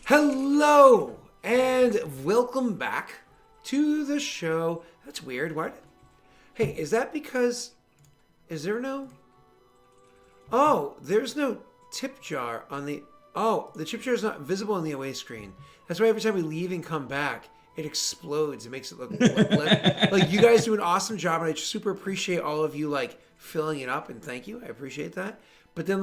Hello and welcome back to the show. That's weird. What? Hey, is that because? Is there no? Oh, there's no tip jar on the. Oh, the tip jar is not visible on the away screen. That's why every time we leave and come back, it explodes. It makes it look like you guys do an awesome job, and I super appreciate all of you like filling it up. And thank you, I appreciate that. But then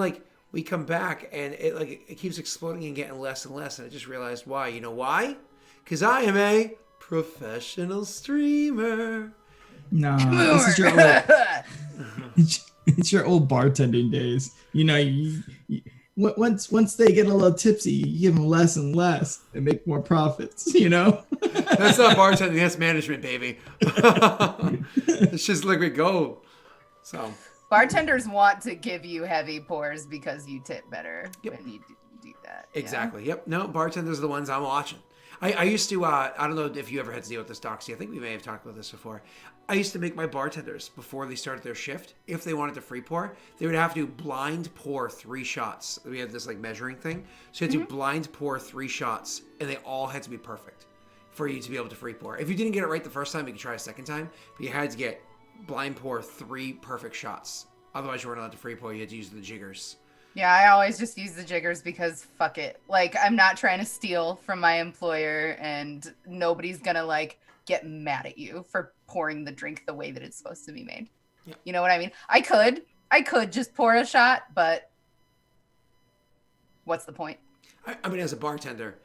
we come back and it keeps exploding and getting less and less, and I just realized why. You know why? Because I am a professional streamer. No, this is your old, it's your old bartending days. You know, once they get a little tipsy, you give them less and less and make more profits. You know, that's not bartending. That's management, baby. It's just liquid gold. So. Bartenders want to give you heavy pours because you tip better when you do that. Exactly. Yep. No, bartenders are the ones I'm watching. I used to, I don't know if you ever had to deal with this, Doxy. I think we may have talked about this before. I used to make my bartenders, before they started their shift, if they wanted to free pour, they would have to blind pour 3 shots. We had this measuring thing. So you had to blind pour 3 shots, and they all had to be perfect for you to be able to free pour. If you didn't get it right the first time, you could try a second time, but you had to get blind pour 3 perfect shots. Otherwise, you weren't allowed to free pour. You had to use the jiggers. Yeah, I always just use the jiggers because fuck it. I'm not trying to steal from my employer, and nobody's gonna get mad at you for pouring the drink the way that it's supposed to be made. Yeah. You know what I mean? I could just pour a shot, but what's the point? I mean, as a bartender,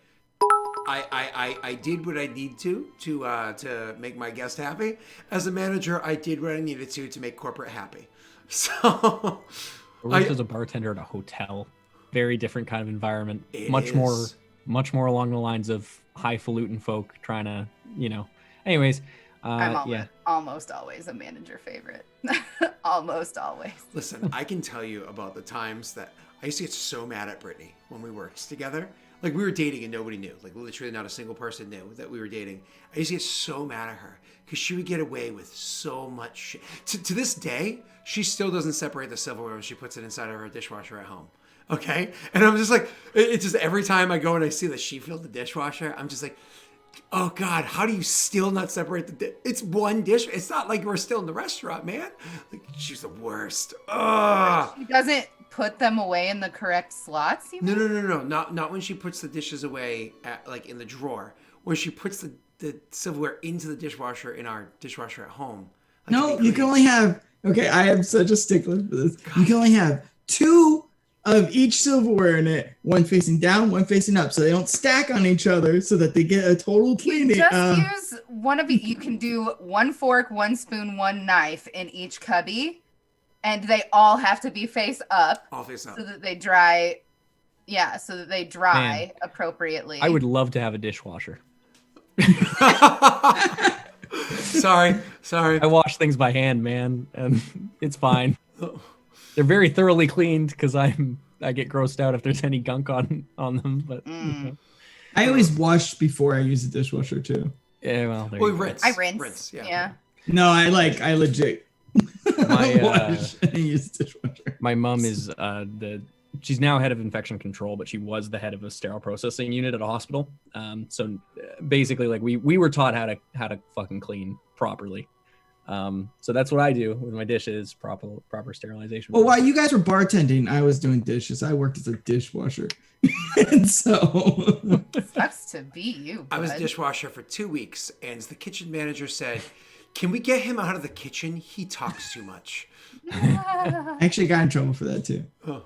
I did what I need to make my guest happy. As a manager, I did what I needed to make corporate happy. So I worked as a bartender at a hotel. Very different kind of environment. Much more along the lines of highfalutin folk trying to, Anyways, I'm almost always a manager favorite. Almost always. Listen, I can tell you about the times that I used to get so mad at Brittany when we worked together. We were dating and nobody knew. Literally not a single person knew that we were dating. I used to get so mad at her because she would get away with so much shit. To this day, she still doesn't separate the silverware when she puts it inside of her dishwasher at home. Okay? And I'm just it's just every time I go and I see that she filled the dishwasher, I'm just like, oh God, how do you still not separate it's one dish. It's not like we're still in the restaurant, man. She's the worst. Ugh. She doesn't put them away in the correct slots? No. Not when she puts the dishes away at in the drawer. When she puts the silverware into the dishwasher in our dishwasher at home. No, you can only have. Okay, I am such a stickler for this. God. You can only have 2 of each silverware in it, one facing down, one facing up, so they don't stack on each other, so that they get a total cleaning. Just use one of each. You can do 1 fork, 1 spoon, 1 knife in each cubby. And they all have to be face up. All face up. So that they dry. Yeah, so that they dry appropriately. I would love to have a dishwasher. Sorry. I wash things by hand, man, and it's fine. They're very thoroughly cleaned because I get grossed out if there's any gunk on them. But I always wash before I use the dishwasher too. Yeah, well, rinse. I rinse. Yeah. No, I legit. My mom is she's now head of infection control, but she was the head of a sterile processing unit at a hospital. So basically, we were taught how to fucking clean properly. So that's what I do with my dishes, proper sterilization. Well, while you guys were bartending, I was doing dishes. I worked as a dishwasher. And so sucks to be you, bud. I was a dishwasher for 2 weeks, and the kitchen manager said, "Can we get him out of the kitchen? He talks too much." I actually got in trouble for that too. Oh.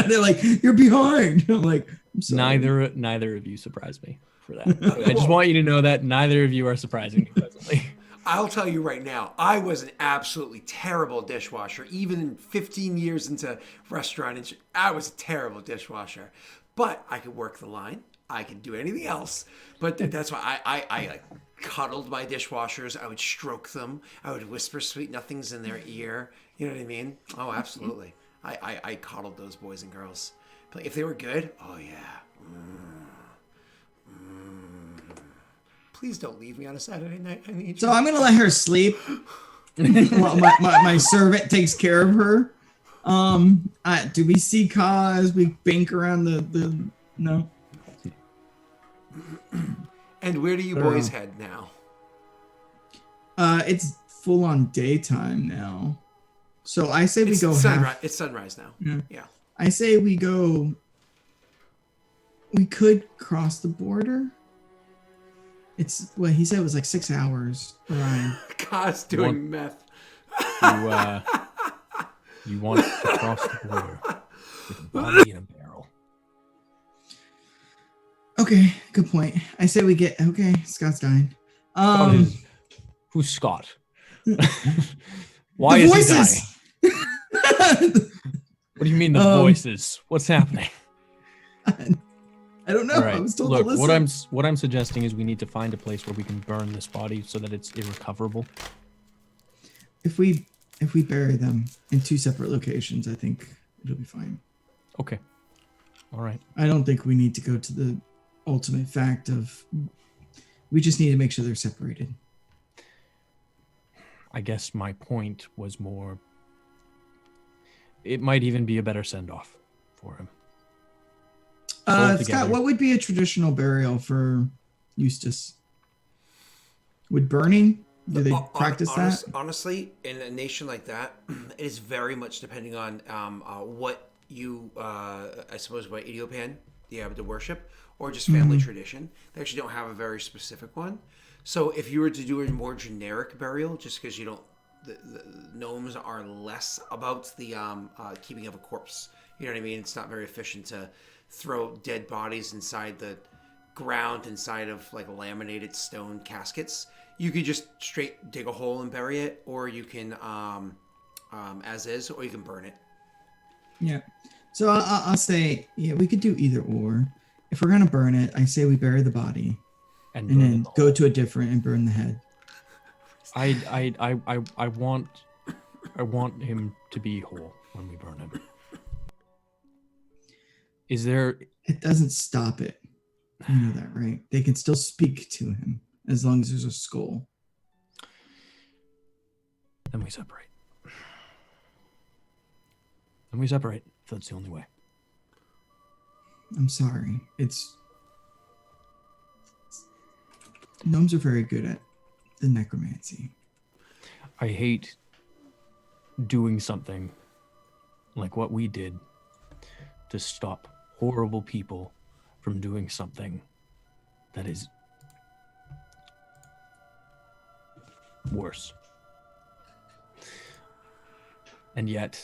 They're like, "You're behind." I'm like, I'm sorry. Neither of you surprised me for that. I just want you to know that neither of you are surprising me presently. I'll tell you right now, I was an absolutely terrible dishwasher. Even 15 years into restaurant, I was a terrible dishwasher. But I could work the line. I could do anything else. But that's why I cuddled my dishwashers. I would stroke them. I would whisper sweet nothings in their ear. You know what I mean? Oh, absolutely. I coddled those boys and girls. But if they were good, oh yeah. Please don't leave me on a Saturday night. I need you. So I'm going to let her sleep while my servant takes care of her. Do we see cause? We bank around the no? And where do you boys head now? It's full on daytime now. So I say we go sunrise. It's sunrise now. Yeah. I say we go. We could cross the border. It's what he said was like 6 hours. Ryan. God's doing meth. You want to cross the border with a body in a barrel. Okay, good point. I say we get. Okay, Scott's dying. Who's Scott? Why is voices. he dying? What do you mean the voices? What's happening? I don't know. Right. I was told Look, to listen. what I'm suggesting is we need to find a place where we can burn this body so that it's irrecoverable. If we bury them in 2 separate locations, I think it'll be fine. Okay. All right. I don't think we need to go to the ultimate fact of. We just need to make sure they're separated. I guess my point was more. It might even be a better send-off for him. Scott, what would be a traditional burial for Eustace? Would burning? Do they practice that? Honestly, in a nation like that, it is very much depending on what you, I suppose, what Idiopan you have to worship, or just family tradition. They actually don't have a very specific one. So if you were to do a more generic burial, just because you don't, the gnomes are less about the keeping of a corpse. You know what I mean? It's not very efficient to throw dead bodies inside the ground, inside of like laminated stone caskets. You could just straight dig a hole and bury it, or you can, as is, or you can burn it. Yeah. So I'll say, yeah, we could do either or. If we're gonna burn it, I say we bury the body, and then go to a different and burn the head. I want him to be whole when we burn him. Is there? It doesn't stop it. You know that, right? They can still speak to him as long as there's a skull. Then we separate. Then we separate. If that's the only way. I'm sorry. Gnomes are very good at the necromancy. I hate doing something like what we did to stop horrible people from doing something that is worse. And yet,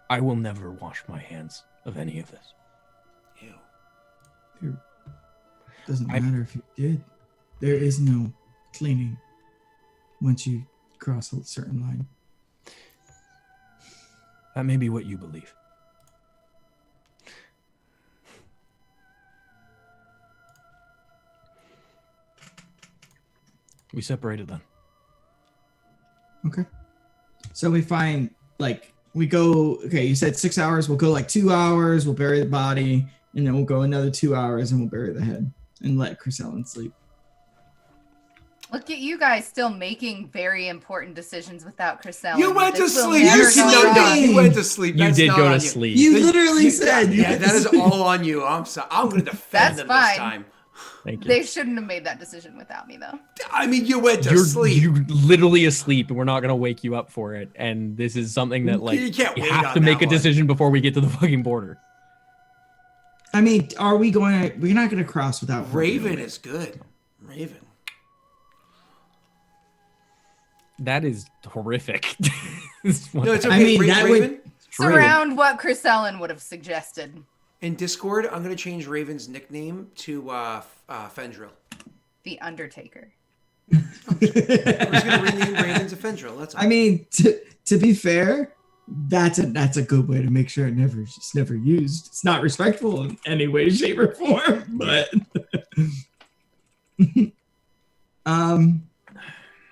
I will never wash my hands of any of this. Ew. It doesn't matter if you did. There is no cleaning once you cross a certain line. That may be what you believe. We separated then. Okay. So we find, like, we go, okay, you said 6 hours. We'll go like 2 hours. We'll bury the body. And then we'll go another 2 hours and we'll bury the head and let Chrysalin sleep. Look at you guys still making very important decisions without Chrysalin. You went to This will sleep. never You go sleeping. wrong. You went to sleep. You That's did not go on to you. sleep. You literally said. Yeah, that is all on you. I'm sorry. I'm going to defend That's them fine. this time. Thank you. They shouldn't have made that decision without me, though. I mean, you went to sleep. You're literally asleep, and we're not gonna wake you up for it. And this is something that, like, You can't wait have on to make that a one. decision before we get to the fucking border. I mean, are we going? We're not going to cross without Raven is good. Raven. That is horrific. No, it's okay. I mean, that would- Raven. It's around what Chrysalin would have suggested. In Discord, I'm going to change Raven's nickname to Fendril. The Undertaker. I'm just going to rename Raven to Fendril. That's all. I mean, to be fair, that's a good way to make sure it's never used. It's not respectful in any way, shape, or form. But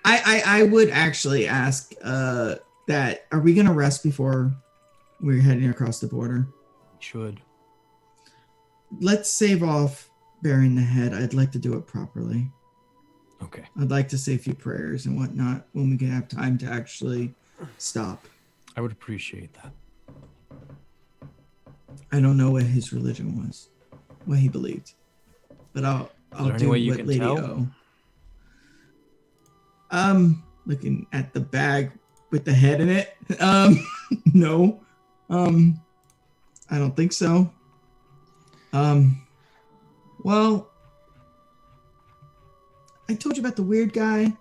I would actually ask that are we gonna rest before we're heading across the border? Should. Let's save off burying the head. I'd like to do it properly. Okay. I'd like to say a few prayers and whatnot when we can have time to actually stop. I would appreciate that. I don't know what his religion was, what he believed, but I'll there any do way you what can Lady tell? O. Looking at the bag with the head in it. No. I don't think so. Well, I told you about the weird guy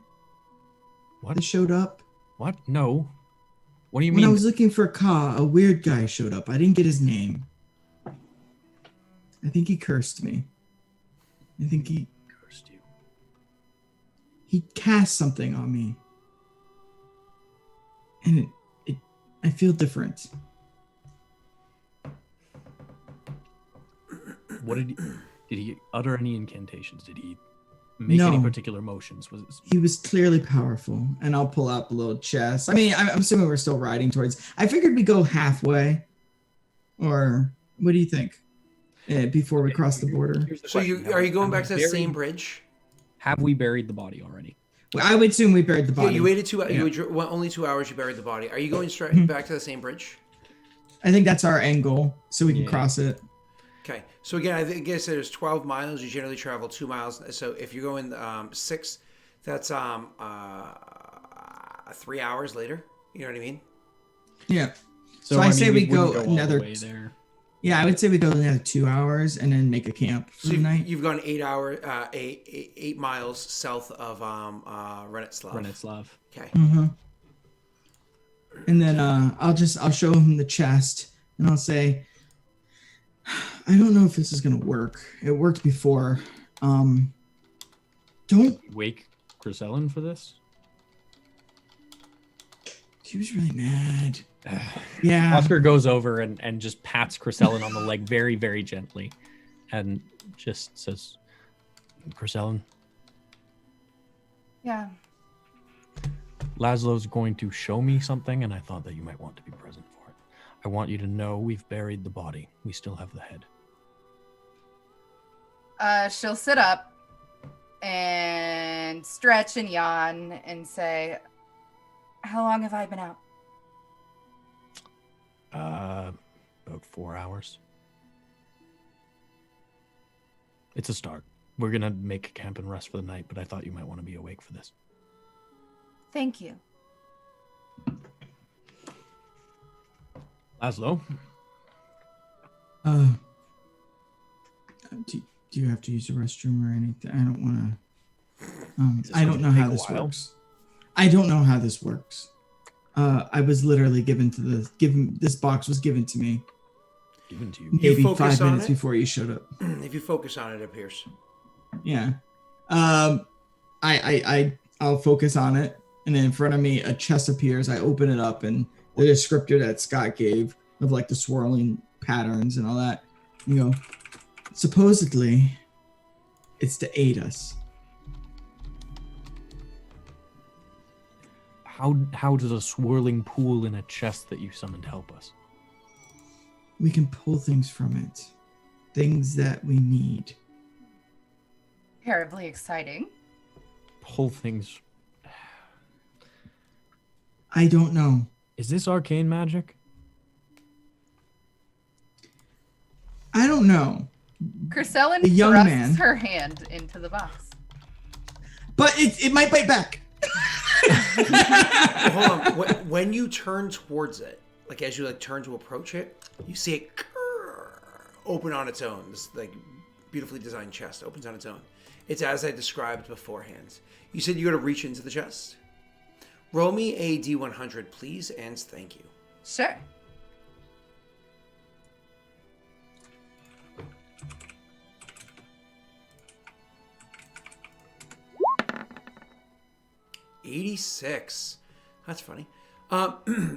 What? that showed up. What? No. What do you When I mean? was looking for Ka, a weird guy showed up. I didn't get his name. I think he cursed me. I think he Cursed you. he cast something on me. And I feel different. What did he utter any incantations? Did he make any No. particular motions? Was it He was clearly powerful, and I'll pull out the little chest. I mean, I'm assuming we're still riding towards. I figured we go halfway, or what do you think? Before we cross the border, Here's the So question. are you going back to the Buried- same bridge? Have we buried the body already? well, I would assume we buried the Yeah, body. you waited 2 Yeah. only 2 hours. You buried the body. Are you going straight back to the same bridge? I think that's our angle, so we can Yeah. cross it. Okay. So again, I guess there's 12 miles. You generally travel 2 miles. So if you're going 6, that's 3 hours later. You know what I mean? Yeah. So I say we go wouldn't all the another- way there. Yeah, I would say we go another 2 hours and then make a camp for So the night. you've gone 8 hour, 8 miles south of Renetslav. Branislav. Okay. Mm-hmm. And then I'll show him the chest and I'll say, I don't know if this is gonna work. It worked before. Don't. Wake Chrysalin for this? He was really mad. Yeah. Oscar goes over and just pats Chrysalin on the leg very, very gently and just says, Chrysalin, Yeah. Laszlo's going to show me something, and I thought that you might want to be present for it. I want you to know we've buried the body. We still have the head. She'll sit up and stretch and yawn and say, how long have I been out? About 4 hours. It's a start. We're going to make a camp and rest for the night, but I thought you might want to be awake for this. Thank you. Laszlo? Do you have to use the restroom or anything? I don't want to. I don't know gonna how take a this while? works. I don't know how this works. I was literally this box was given to me Given to you. maybe focus 5 on minutes it? before you showed up. If you focus on it, it appears. Yeah. I'll focus on it, and then in front of me a chest appears. I open it up, and the descriptor that Scott gave of like the swirling patterns and all that. You go, supposedly, it's to aid us. How does a swirling pool in a chest that you summoned help us? We can pull things from it, things that we need. Terribly exciting. Pull things. I don't know. Is this arcane magic? I don't know. Chrysalin The young thrusts man. her hand into the box. But it might bite back. Hold on. When you turn towards it, like as you like turn to approach it, you see it open on its own. This like beautifully designed chest opens on its own. It's as I described beforehand. You said you got to reach into the chest. Roll me a D100, please, and thank you. Sure. $86. That's funny.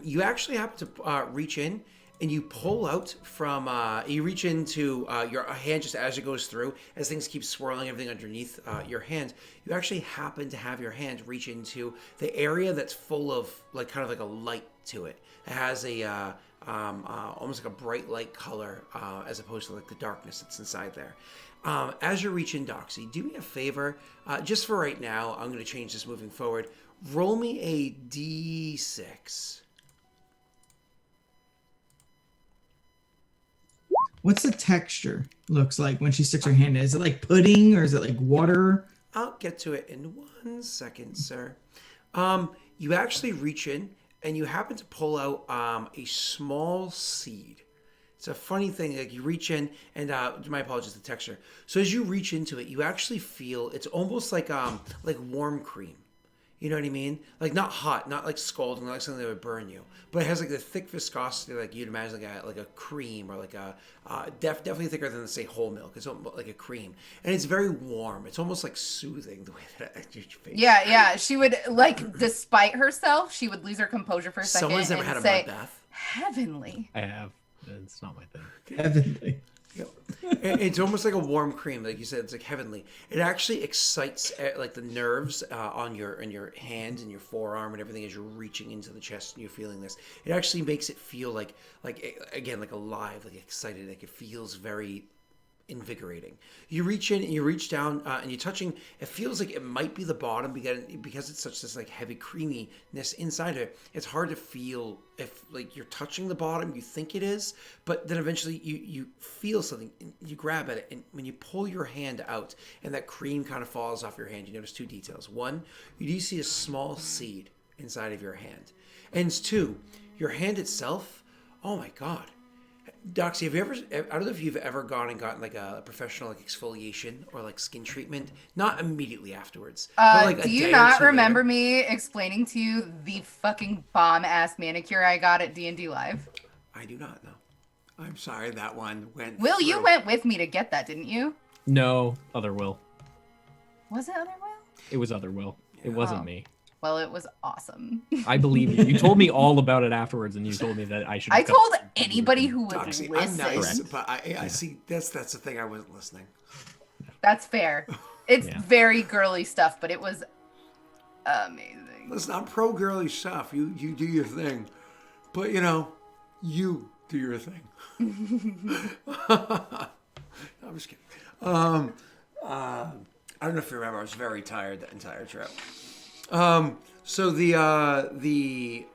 You actually happen to reach in and you pull out from, you reach into your hand just as it goes through, as things keep swirling everything underneath your hand. You actually happen to have your hand reach into the area that's full of, like, kind of like a light to it. It has a, almost like a bright light color as opposed to like the darkness that's inside there. As you reach in, Doxy, do me a favor. Just for right now, I'm going to change this moving forward. Roll me a D6. What's the texture looks like when she sticks her hand in? Is it like pudding or is it like water? I'll get to it in 1 second, sir. You actually reach in and you happen to pull out a small seed. It's a funny thing. Like you reach in, and my apologies, the texture. So as you reach into it, you actually feel it's almost like warm cream. You know what I mean? Like not hot, not like scalding, not like something that would burn you, but it has like the thick viscosity, like you'd imagine like a cream or like a definitely thicker than say whole milk. It's almost like a cream, and it's very warm. It's almost like soothing the way that it enters your face. Yeah. She would like, despite herself, she would lose her composure for a second. Someone's never and had a say, mud bath. Heavenly. I have. It's not my thing. Heavenly. Yep. It's almost like a warm cream, like you said. It's like heavenly. It actually excites like the nerves on your hand and your forearm and everything as you're reaching into the chest and you're feeling this. It actually makes it feel like again like alive, like excited. Like it feels very invigorating. You reach in and you reach down and you're touching. It feels like it might be the bottom because it's such this like heavy creaminess inside of it. It's hard to feel if like you're touching the bottom. You think it is, but then eventually you feel something. And you grab at it, and when you pull your hand out and that cream kind of falls off your hand, you notice two details. One, you do see a small seed inside of your hand, and two, your hand itself. Oh my God. Doxy, have you ever? I don't know if you've ever gone and gotten like a professional like exfoliation or like skin treatment, not immediately afterwards. But like Do you not remember me explaining to you the fucking bomb ass manicure I got at D&D Live? I do not know. I'm sorry, that one went. Will, through. you went with me to get that, didn't you? No, other Will. Was it other Will? It was other Will. It wasn't me. Well, it was awesome. I believe you. You told me all about it afterwards, and you told me that I should. I told anybody who would Doxy, listen. I'm nice, but I see that's the thing. I wasn't listening. That's fair. It's very girly stuff, but it was amazing. Listen, I'm pro girly stuff. You do your thing, but you do your thing. I'm just kidding. I don't know if you remember. I was very tired that entire trip. So anyways,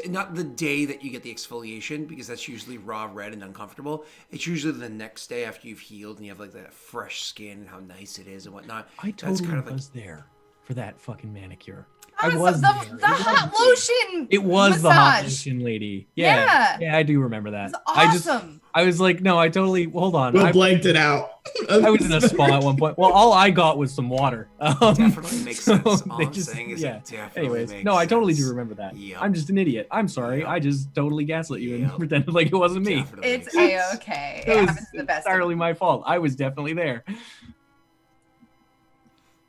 not the day that you get the exfoliation, because that's usually raw red and uncomfortable. It's usually the next day after you've healed and you have like that fresh skin and how nice it is and whatnot. I totally was there for that fucking manicure. I was the hot lotion. It was massage. the hot lotion lady. Yeah, I do remember that. It was awesome. I was like, no, I totally. Hold on. I blanked it out. I was in a spa at one point. Well, all I got was some water. Definitely makes sense. All I'm saying is it definitely Anyways, makes no, I totally sense. do remember that. Yep. I'm just an idiot. I'm sorry. Yep. I just totally gaslit you and Yep. pretended like it wasn't me. Definitely It's makes sense. A-okay. It It was happens to the best. entirely my fault. I was definitely there.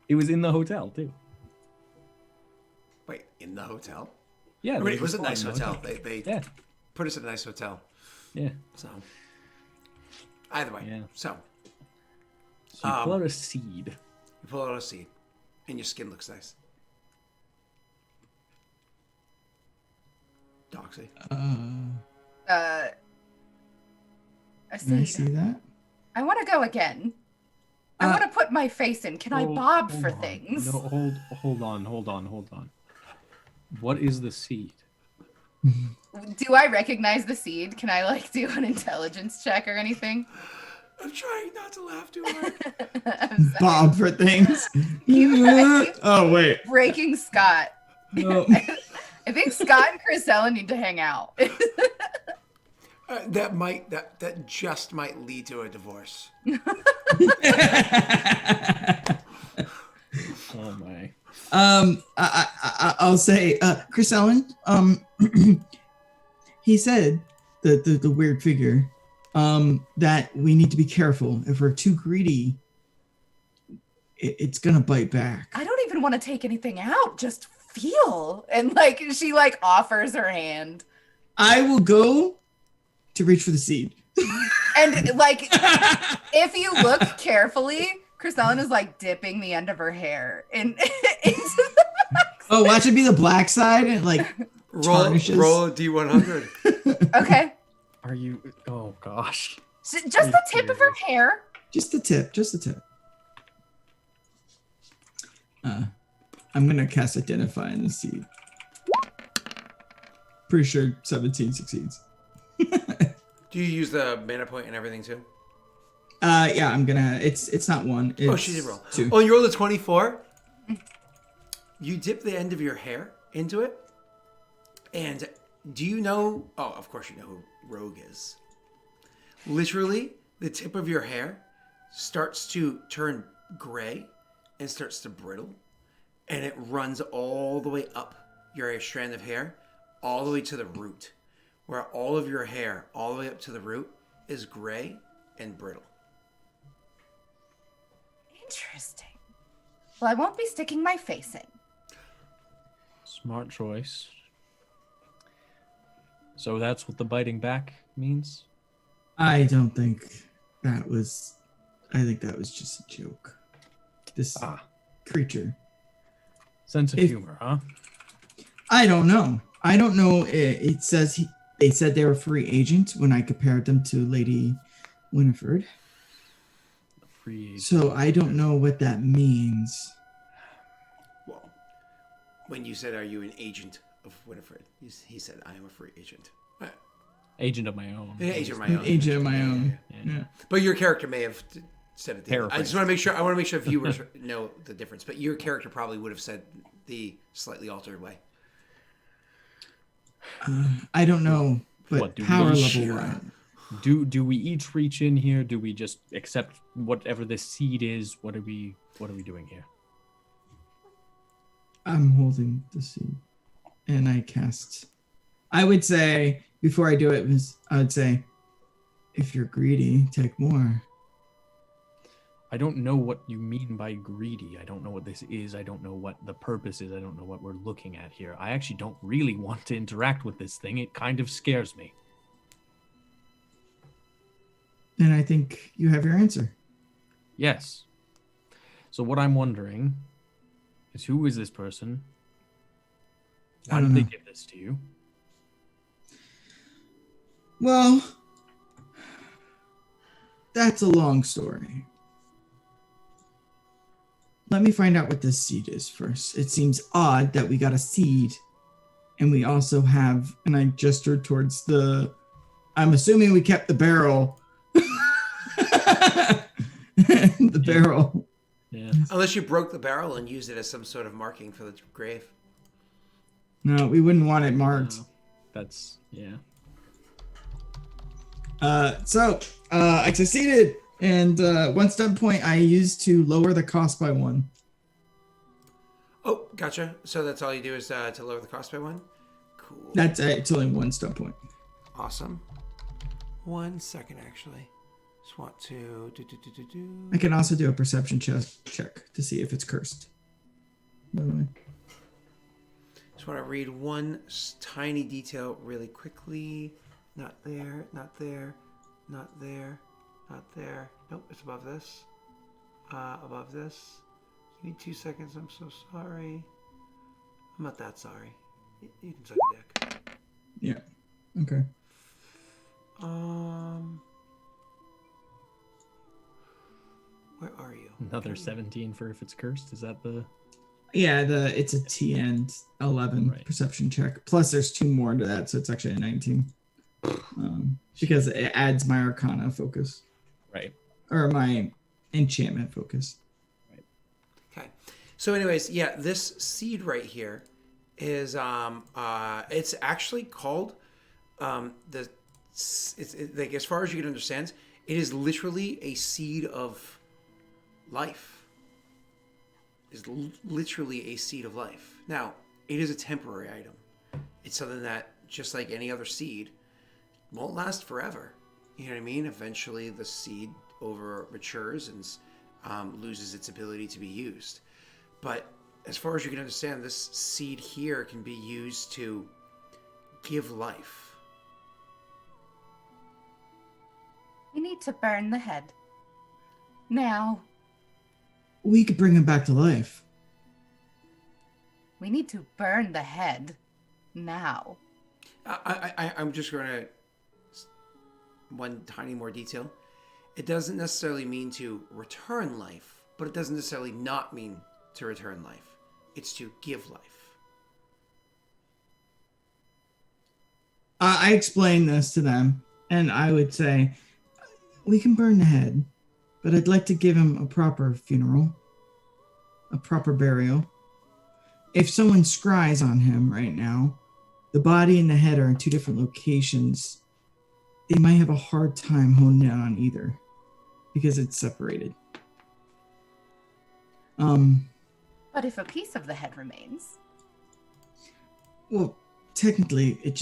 It was in the hotel too. Wait, in the hotel? Yeah, I mean, there it was a spa nice in the hotel. They Yeah, put us in a nice hotel. yeah. So either way, Yeah. so So you pull out a seed. you pull out a seed, and your skin looks nice. Doxy. A Can I see seed. that? I want to go again. I want to put my face in. Can I bob for Hold on. things? No, hold on. What is the seed? Do I recognize the seed? Can I do an intelligence check or anything? I'm trying not to laugh too hard. I'm sorry. Bob for things. You- Oh wait. Breaking Scott. No. I think Scott and Chrisella need to hang out. That just might lead to a divorce. Oh my. I'll say, Chris Ellen. He said the weird figure, that we need to be careful. If we're too greedy, it's gonna bite back. I don't even want to take anything out. Just feel. And she offers her hand. I will go to reach for the seed. And if you look carefully, Chris Ellen is dipping the end of her hair into the Oh, watch it be the black side and Roll tarnishes. a D100. Okay. Are you? Oh gosh. Just the tip of her hair. Just the tip. I'm gonna cast Identify in the seed. Pretty sure 17 succeeds. Do you use the mana point and everything too? Yeah, I'm gonna. It's not one. It's She did roll. 2. Oh, you rolled a 24. You dip the end of your hair into it, and do you know? Oh, of course you know who Rogue is. Literally, the tip of your hair starts to turn gray and starts to brittle, and it runs all the way up your strand of hair, all the way to the root, where all of your hair, all the way up to the root, is gray and brittle. Interesting. Well, I won't be sticking my face in. Smart choice. So that's what the biting back means? I don't think that was. I think that was just a joke. This creature. Sense of humor, huh? I don't know. I don't know. It says they said they were free agent when I compared them to Lady Winifred. Free agent. So I don't know what that means. Well, when you said, "Are you an agent of Winifred?" he said, "I am a free agent." Agent of my own. Yeah, agent of my own. Agent of my own. Yeah. But your character may have said it. I just Paraphrase. want to make sure. I want to make sure viewers know the difference. But your character probably would have said the slightly altered way. I don't know, but What, do power we level share? wise. Do we each reach in here? Do we just accept whatever this seed is? What are we doing here? I'm holding the seed, and I cast. I would say before I do it I would say, if you're greedy, take more. I don't know what you mean by greedy. I don't know what this is. I don't know what the purpose is. I don't know what we're looking at here. I actually don't really want to interact with this thing. It kind of scares me. And I think you have your answer. Yes. So what I'm wondering is, who is this person? I Why don't did they know. give this to you? Well, that's a long story. Let me find out what this seed is first. It seems odd that we got a seed and we also have, and I gestured towards I'm assuming we kept the barrel. The barrel. Yeah. Unless you broke the barrel and used it as some sort of marking for the grave. No, we wouldn't want it marked. No. That's, yeah. So I succeeded, and one stun point I used to lower the cost by 1. Oh, gotcha. So that's all you do is to lower the cost by 1? Cool. That's it's only 1 stun point. Awesome. 1 second, actually. Just want to I can also do a perception check to see if it's cursed. By the way. Just want to read one tiny detail really quickly. Not there, not there, not there, not there. Nope, it's above this. Above this. Give me 2 seconds. I'm so sorry. I'm not that sorry. You can suck a dick. Yeah. Okay. Where are you? Another 17 for if it's cursed. Is that the... Yeah, it's a TN 11 Right. perception check. Plus, there's 2 more to that, so it's actually a 19. Because it adds my Arcana focus Right. or my enchantment focus. Okay. So, anyways, yeah, this seed right here is it's actually called it's like, as far as you can understand, it is literally a seed of life. It's literally a seed of life. Now, it is a temporary item. It's something that, just like any other seed, won't last forever. You know what I mean? Eventually, the seed matures and loses its ability to be used. But as far as you can understand, this seed here can be used to give life. We need to burn the head. Now. We could bring him back to life. We need to burn the head. Now. I'm just going to... One tiny more detail. It doesn't necessarily mean to return life, but it doesn't necessarily not mean to return life. It's to give life. I explained this to them, And I would say, we can burn the head, but I'd like to give him a proper funeral, a proper burial. If someone scries on him right now, the body and the head are in two different locations. They might have a hard time honing in on either because it's separated. But if a piece of the head remains, Well, technically, if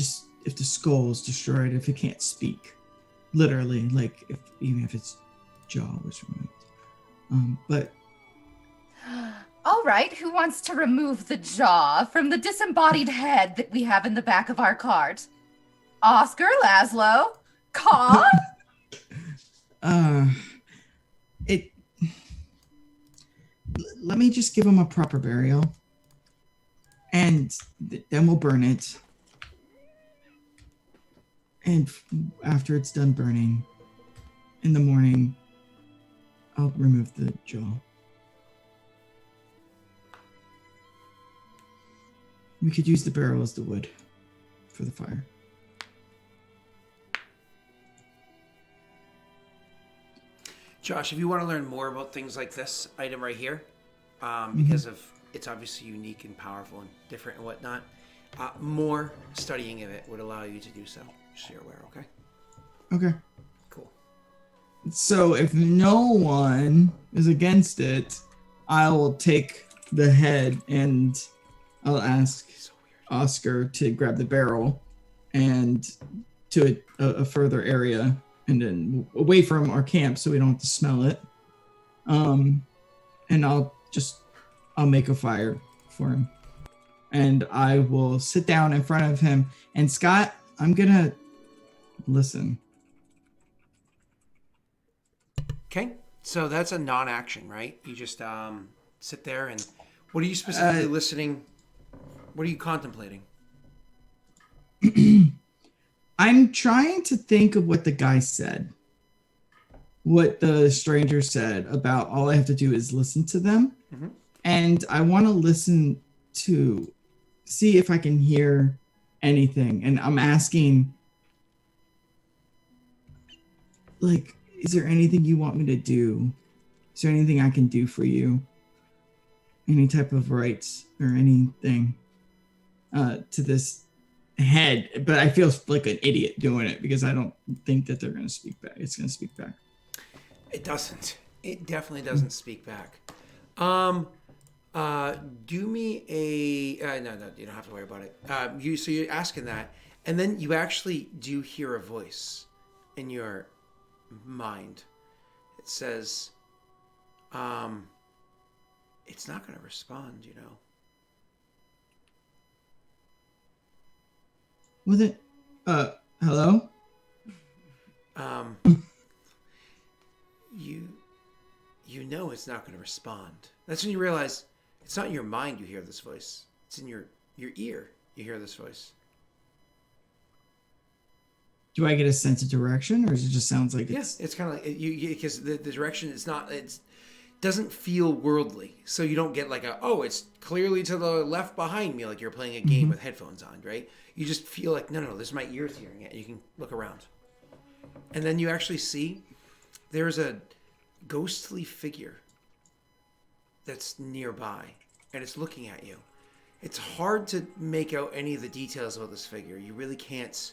the skull is destroyed, if it can't speak, literally, like even if its jaw was removed. But all right, who wants to remove the jaw from the disembodied head that we have in the back of our cart? Oscar, Laszlo, Con? Let me just give him a proper burial, and then we'll burn it. And after it's done burning, in the morning, I'll remove the jaw. We could use the barrel as the wood for the fire. Josh, if you want to learn more about things like this item right here, because of it's obviously unique and powerful and different and whatnot, more studying of it would allow you to do so. Just so you're aware, okay? Okay. Cool. So if no one is against it, I will take the head and I'll ask Oscar to grab the barrel and to a further area and then away from our camp so we don't have to smell it. And I'll make a fire for him. And I will sit down in front of him. And Scott, I'm gonna listen. Okay, so that's a non-action, right? You just sit there and what are you specifically listening? What are you contemplating? I'm trying to think of what the guy said. What the stranger said about all I have to do is listen to them. Mm-hmm. And I want to listen to see if I can hear anything. And I'm asking, like, is there anything you want me to do? Is there anything I can do for you? Any type of rights or anything to this head? But I feel like an idiot doing it because I don't think that they're going to speak back. It's going to speak back. It doesn't. It definitely doesn't speak back. Do me a no, you don't have to worry about it. So you're asking that, and then you actually do hear a voice in your mind. It says, it's not going to respond, you know. Was it? Hello? You know it's not going to respond. That's when you realize it's not in your mind you hear this voice. It's in your ear you hear this voice. Do I get a sense of direction, or does it just sounds like it's... Yeah, it's kind of like you because the direction is not doesn't feel worldly, so you don't get like it's clearly to the left behind me, like you're playing a game with headphones on, right? You just feel like no, this is my ears hearing it. You can look around, and then you actually see there's a ghostly figure that's nearby, and it's looking at you. It's hard to make out any of the details about this figure. You really can't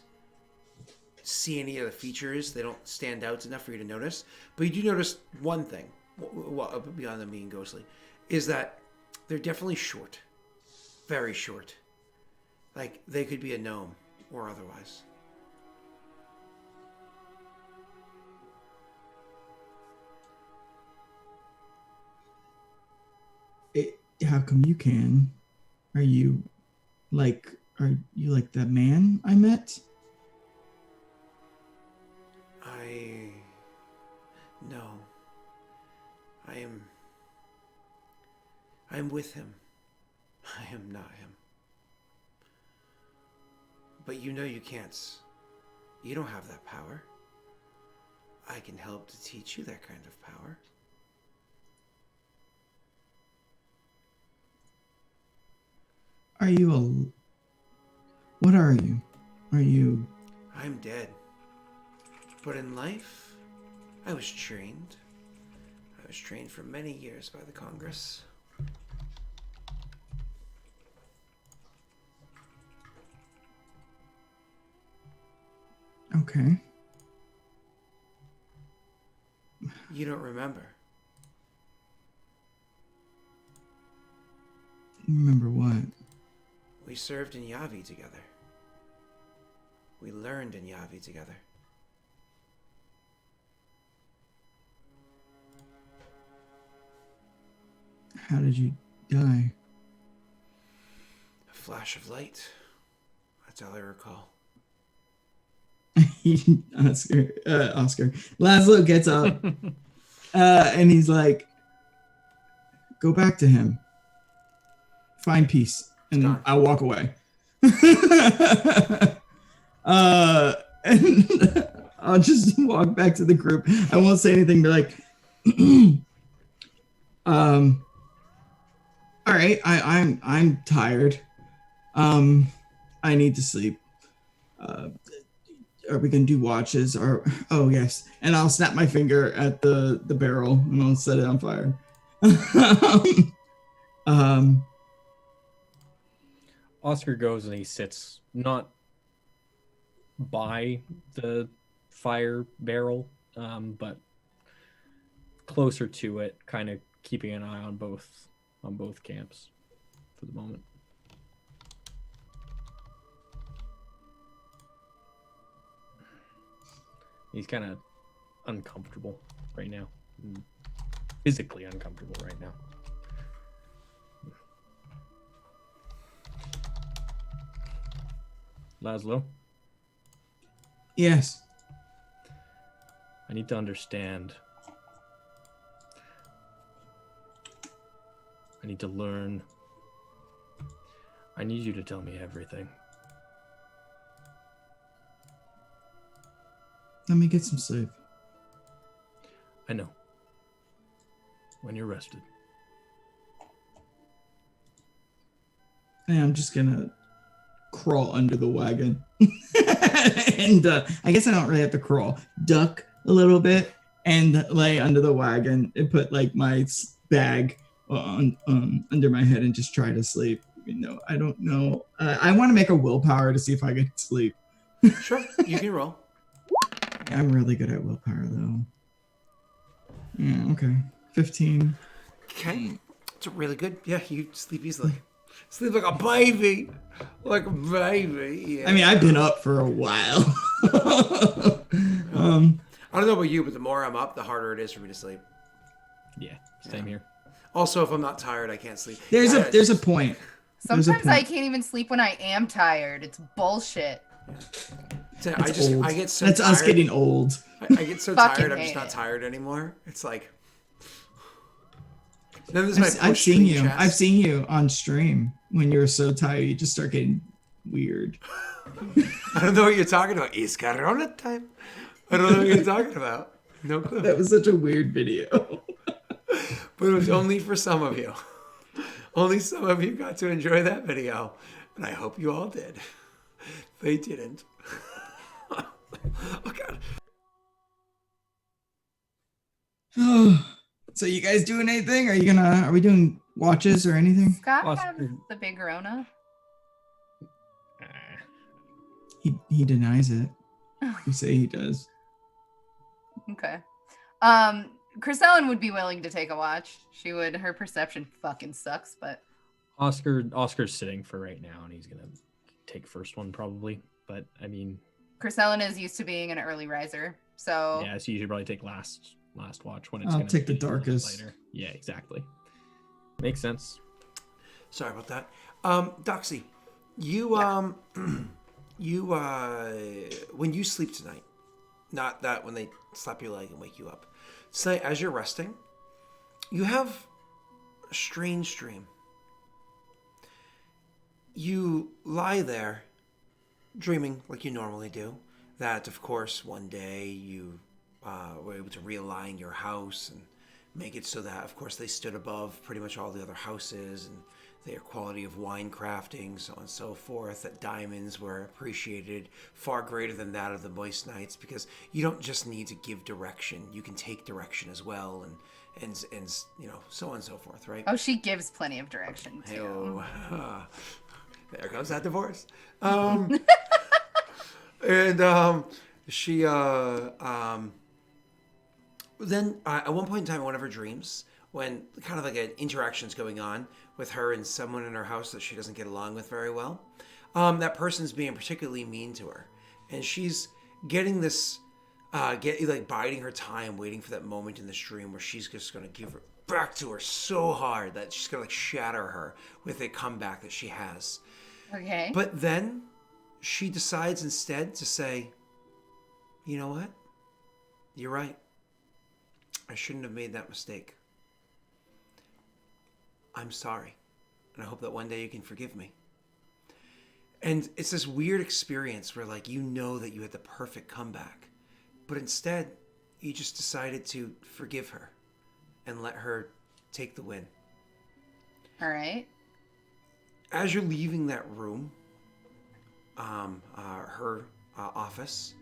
see any of the features. They don't stand out enough for you to notice. But you do notice one thing, well, beyond them being ghostly, is that they're definitely short. Very short. Like, they could be a gnome or otherwise. How come you can? Are you like the man I met? No. I am with him. I am not him. But you know you can't. You don't have that power. I can help to teach you that kind of power. Are you what are you? Are you... I'm dead. But in life, I was trained. I was trained for many years by the Congress. Okay. You don't remember. Remember what? We served in Yavi together. We learned in Yavi together. How did you die? A flash of light. That's all I recall. Oscar. Laszlo gets up and he's like, go back to him. Find peace. And gone. I'll walk away. And I'll just walk back to the group. I won't say anything, be like, all right, I'm tired. I need to sleep. Are we gonna do watches? Or oh yes, and I'll snap my finger at the barrel and I'll set it on fire. Oscar goes and he sits not by the fire barrel, but closer to it, kind of keeping an eye on both camps for the moment. He's kind of uncomfortable right now, physically uncomfortable right now. Laszlo? Yes. I need to understand. I need to learn. I need you to tell me everything. Let me get some sleep. I know. When you're rested. And I'm just gonna crawl under the wagon. And I guess I don't really have to crawl. Duck a little bit and lay under the wagon and put like my bag on under my head and just try to sleep. You know, I don't know. I want to make a willpower to see if I can sleep. Sure, you can roll. I'm really good at willpower though. Yeah, okay. 15. Okay, it's really good. Yeah, you sleep easily. Sleep like a baby. Like a baby, yeah. I mean, I've been up for a while. I don't know about you, but the more I'm up, the harder it is for me to sleep. Yeah, same here. Also, if I'm not tired, I can't sleep. There's a point. Sometimes I can't even sleep when I am tired. It's bullshit. I get so That's tired. us getting old. I get so Fucking tired, I'm just hate not it. tired anymore. It's like... Then there's my I've seen you. chest. I've seen you on stream when you're so tired you just start getting weird. I don't know what you're talking about. It's Corona time. I don't know what you're talking about. No clue. That was such a weird video. But it was only for some of you. Only some of you got to enjoy that video. And I hope you all did. They didn't. Oh, God. So you guys doing anything? Are we doing watches or anything? Scott Oscar. has the big Rona. He denies it. You say he does. Okay. Chris Ellen would be willing to take a watch. She would. Her perception fucking sucks, but Oscar's sitting for right now, and he's gonna take first one probably. But I mean, Chris Ellen is used to being an early riser, so yeah, so you should probably take last watch when it's. I'll gonna take the be a little bit darkest. later. Yeah, exactly. Makes sense. Sorry about that. Doxy, you when you sleep tonight, not that when they slap your leg and wake you up. Tonight, as you're resting, you have a strange dream. You lie there, dreaming like you normally do. That, of course, one day you were able to realign your house and make it so that, of course, they stood above pretty much all the other houses, and their quality of wine crafting, so on and so forth, that diamonds were appreciated far greater than that of the moist knights, because you don't just need to give direction, you can take direction as well, and you know, so on and so forth, right? Oh, she gives plenty of direction too. Hey-oh. There goes that divorce. She then at one point in time, in one of her dreams, when kind of like an interaction's going on with her and someone in her house that she doesn't get along with very well, that person's being particularly mean to her, and she's getting this, biding her time, waiting for that moment in this dream where she's just gonna give her back to her so hard that she's gonna like shatter her with a comeback that she has. Okay. But then she decides instead to say, you know what? You're right. I shouldn't have made that mistake. I'm sorry. And I hope that one day you can forgive me. And it's this weird experience where, like, you know that you had the perfect comeback, but instead you just decided to forgive her and let her take the win. All right. As you're leaving that room, her office,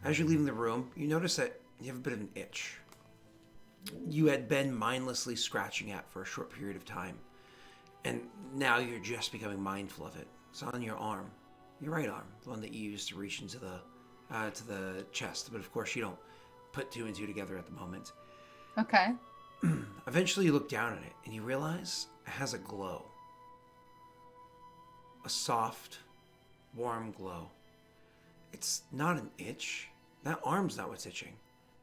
as you're leaving the room, you notice that you have a bit of an itch. You had been mindlessly scratching at for a short period of time, and now you're just becoming mindful of it. It's on your arm, your right arm, the one that you used to reach into the chest. But of course, you don't put two and two together at the moment. Okay. Eventually, you look down at it and you realize it has a glow, a soft, warm glow. It's not an itch. That arm's not what's itching.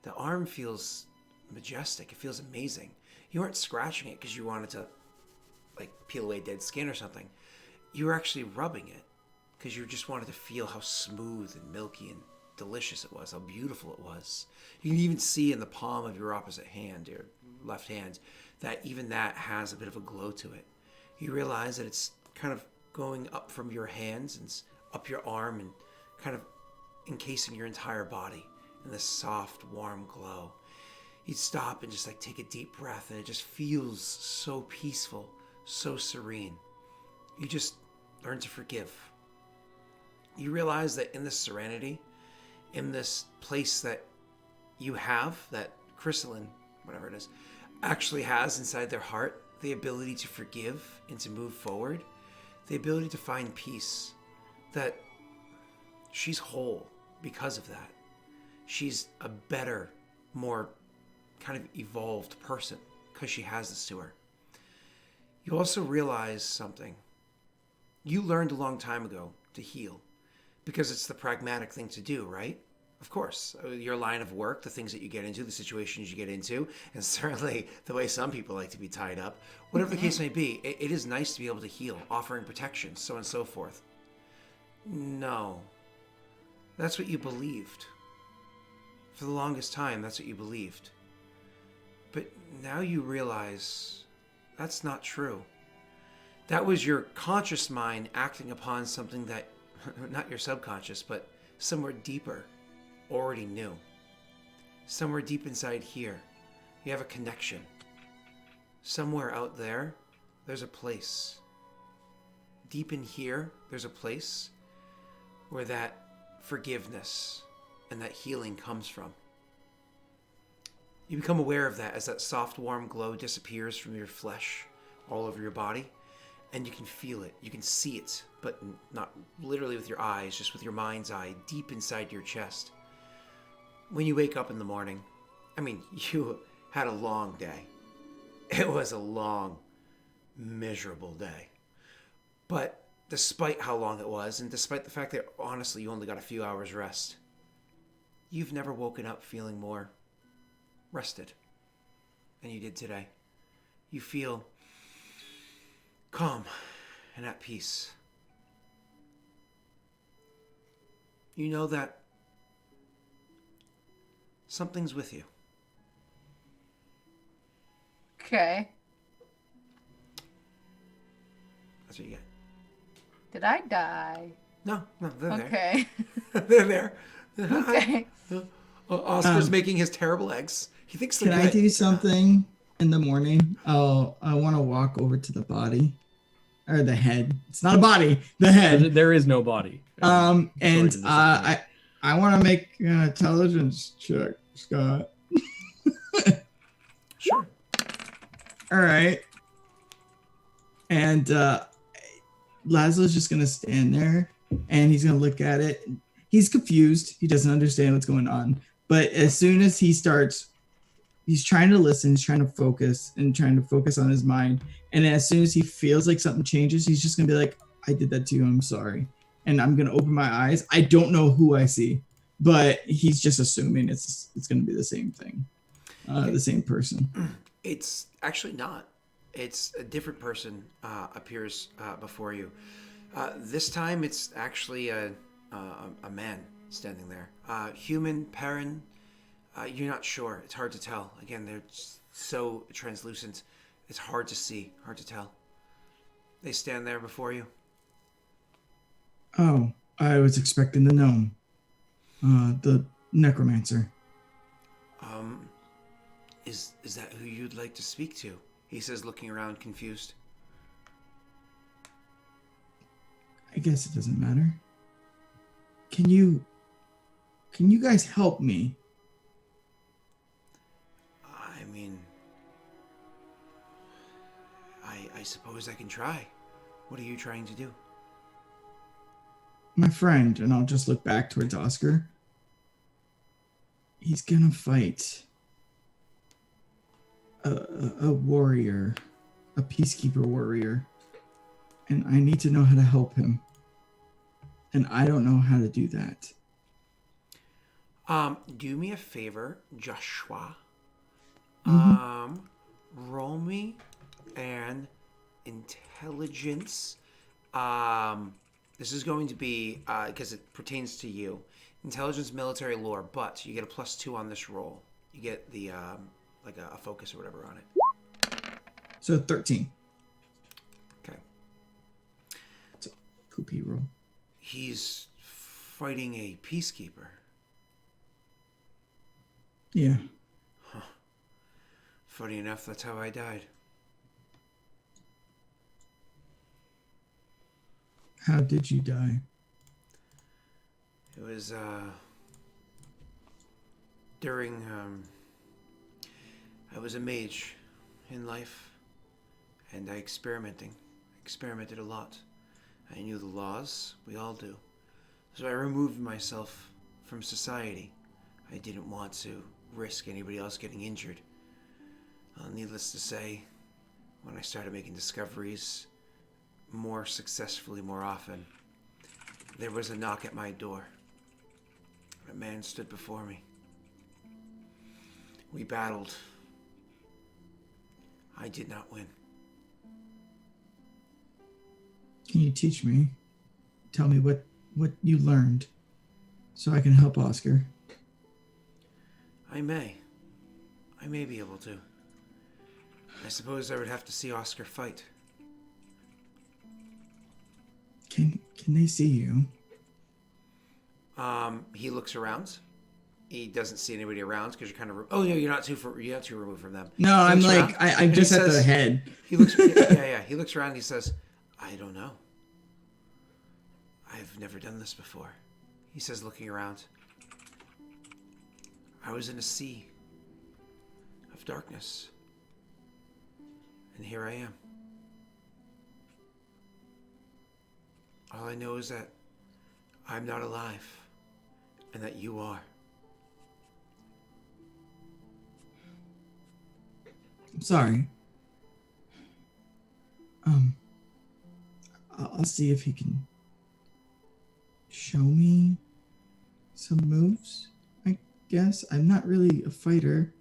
The arm feels majestic. It feels amazing. You weren't scratching it because you wanted to, like, peel away dead skin or something. You were actually rubbing it because you just wanted to feel how smooth and milky and delicious it was, how beautiful it was. You can even see in the palm of your opposite hand, your left hand, that even that has a bit of a glow to it. You realize that it's kind of going up from your hands and up your arm and kind of encasing your entire body in this soft, warm glow. You'd stop and just like take a deep breath, and it just feels so peaceful, so serene. You just learn to forgive. You realize that in this serenity, in this place that you have, that Chrysalin, whatever it is, actually has inside their heart, the ability to forgive and to move forward, the ability to find peace, that she's whole because of that. She's a better, more kind of evolved person because she has this to her. You also realize something. You learned a long time ago to heal because it's the pragmatic thing to do, right? Of course, your line of work, the things that you get into, the situations you get into, and certainly the way some people like to be tied up, whatever the case may be, it is nice to be able to heal, offering protection, so on and so forth. No. That's what you believed. For the longest time, that's what you believed. But now you realize that's not true. That was your conscious mind acting upon something that, not your subconscious, but somewhere deeper, already knew. Somewhere deep inside here, you have a connection. Somewhere out there, there's a place. Deep in here, there's a place where that forgiveness and that healing comes from. You become aware of that as that soft, warm glow disappears from your flesh all over your body, and you can feel it. You can see it, but not literally with your eyes, just with your mind's eye, deep inside your chest. When you wake up in the morning, I mean, you had a long day. It was a long, miserable day. But despite how long it was, and despite the fact that honestly you only got a few hours rest, you've never woken up feeling more rested than you did today. You feel calm and at peace. You know that something's with you. Okay. That's what you get. Did I die? No, they're Okay. there. They're there. Okay. Oscar's making his terrible eggs. He thinks they're Can good. I do something in the morning? I want to walk over to the body. or the head. It's not a body. The head. There is no body. And Sorry to disappoint. I want to make an intelligence check, Scott. Sure. All right. And Laszlo's just gonna stand there, and he's gonna look at it. He's confused. He doesn't understand what's going on. But as soon as he starts, he's trying to listen. He's trying to focus on his mind. And as soon as he feels like something changes, he's just gonna be like, "I did that to you. I'm sorry." And I'm gonna open my eyes. I don't know who I see, but he's just assuming it's gonna be the same thing, the same person. It's actually not. It's a different person appears before you. This time, it's actually a man standing there. Human, Perrin. You're not sure. It's hard to tell. Again, they're so translucent. It's hard to see, hard to tell. They stand there before you. Oh, I was expecting the gnome, the necromancer. Is that who you'd like to speak to? He says, looking around, confused. I guess it doesn't matter. Can you guys help me? I mean, I suppose I can try. What are you trying to do? My friend, and I'll just look back towards Oscar. He's gonna fight a warrior, a peacekeeper warrior, and I need to know how to help him. And I don't know how to do that. Do me a favor, Joshua. Mm-hmm. Roll me an intelligence. This is going to be because it pertains to you. Intelligence, military lore, but you get a +2 on this roll. You get the like a focus or whatever on it. So 13. Okay. It's a poopy roll. He's fighting a peacekeeper. Yeah. Funny enough, that's how I died. How did you die? It was during I was a mage in life, and I experimented a lot. I knew the laws, we all do. So I removed myself from society. I didn't want to risk anybody else getting injured. Needless to say, when I started making discoveries more successfully, more often, there was a knock at my door. A man stood before me. We battled. I did not win. Can you teach me? Tell me what you learned so I can help Oscar. I may be able to. I suppose I would have to see Oscar fight. Can they see you? He looks around. He doesn't see anybody around because you're kind of. Oh no, you're not too removed from them. No, I'm like I'm just at the head. He looks. Yeah. He looks around. And he says, "I don't know. I've never done this before." He says, looking around. I was in a sea of darkness, and here I am. All I know is that I'm not alive, and that you are. I'm sorry. I'll see if he can show me some moves, I guess. I'm not really a fighter.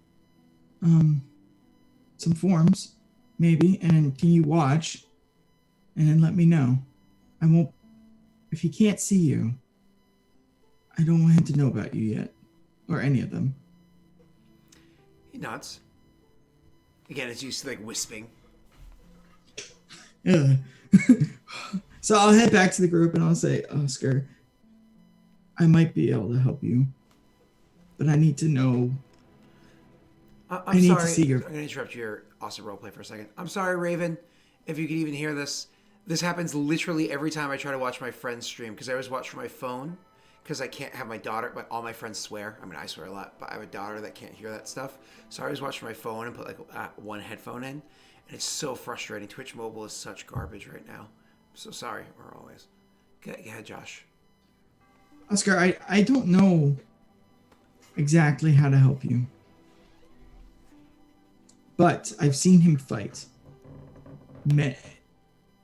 Some forms, maybe, and can you watch and then let me know? I won't, if he can't see you, I don't want him to know about you yet, or any of them. He nods. Again, it's used to like wisping. Yeah. So I'll head back to the group and I'll say, Oscar, I might be able to help you, but I need to know. I'm sorry. To see your... I'm going to interrupt your awesome roleplay for a second. I'm sorry, Raven, if you could even hear this. This happens literally every time I try to watch my friend's stream, because I always watch from my phone, because I can't have my daughter, but all my friends swear. I mean, I swear a lot, but I have a daughter that can't hear that stuff. So I always watch from my phone and put like one headphone in, and it's so frustrating. Twitch Mobile is such garbage right now. I'm so sorry, or always. Go ahead, Josh. Oscar, I don't know exactly how to help you. But I've seen him fight.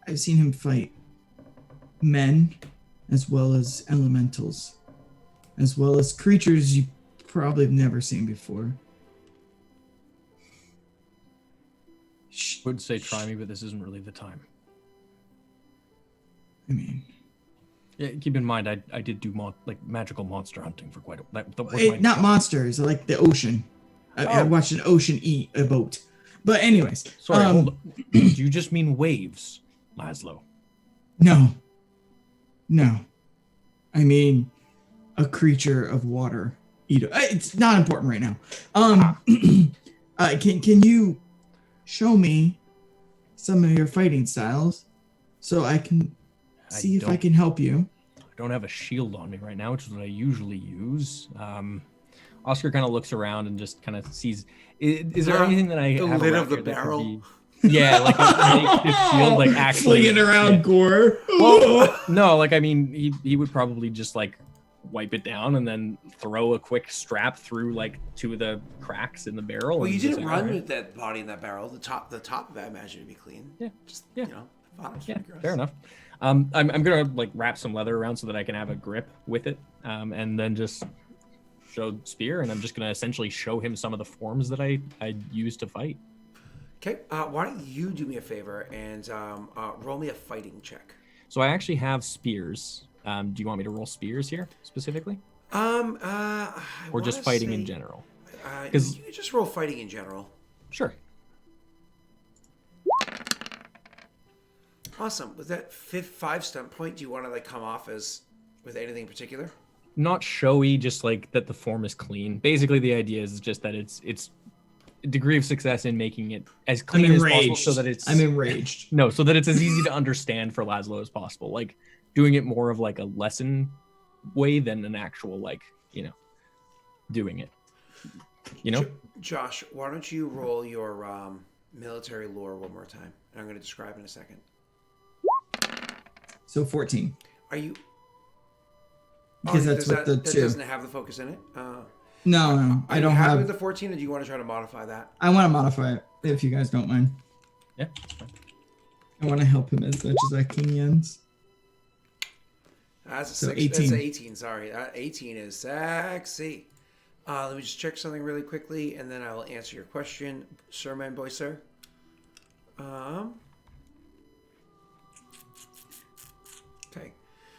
I've seen him fight men as well as elementals, as well as creatures you probably have never seen before. I would say try me, but this isn't really the time. I mean... Yeah, keep in mind, I did do magical monster hunting for quite a while. Not monsters, like the ocean. I watched an ocean eat a boat. But anyways. Sorry, hold on. Do you just mean waves, Laszlo? No. I mean a creature of water. It's not important right now. Can you show me some of your fighting styles so I can see if I can help you? I don't have a shield on me right now, which is what I usually use. Oscar kind of looks around and just kind of sees. Is there anything that I the have lid around of the here that could barrel? be- Yeah, like a shield, like actually flinging around gore. Well, no, like I mean, he would probably just like wipe it down and then throw a quick strap through like two of the cracks in the barrel. Well, and you just didn't say, run "Alright." with that body in that barrel. The top of I imagine would be clean. Yeah, Just yeah. you know, the bottom's Yeah, pretty gross. fair enough. I'm gonna like wrap some leather around so that I can have a grip with it, and then just show spear, and I'm just gonna essentially show him some of the forms that I use to fight. Okay, why don't you do me a favor and roll me a fighting check? So I actually have spears. Do you want me to roll spears here specifically, or just fighting in general? Because you just roll fighting in general. Sure. Awesome. With that 5 stunt point, do you want to like come off as with anything in particular? Not showy, just like that the form is clean. Basically, the idea is just that it's degree of success in making it as clean as possible, so that it's. I'm enraged. No, so that it's as easy to understand for Laszlo as possible. Like doing it more of like a lesson way than an actual like doing it. Josh, why don't you roll your military lore one more time? And I'm going to describe in a second. So 14. Are you? Because that's what the that two. doesn't have the focus in it. No, I don't happy have. with the 14, or do you want to try to modify that? I want to modify it if you guys don't mind. Yeah, that's fine. I want to help him as much as I can. Jens. That's a So 6. 18. That's 18. Sorry, 18 is sexy. Let me just check something really quickly, and then I will answer your question, sir, man, boy, sir. Okay.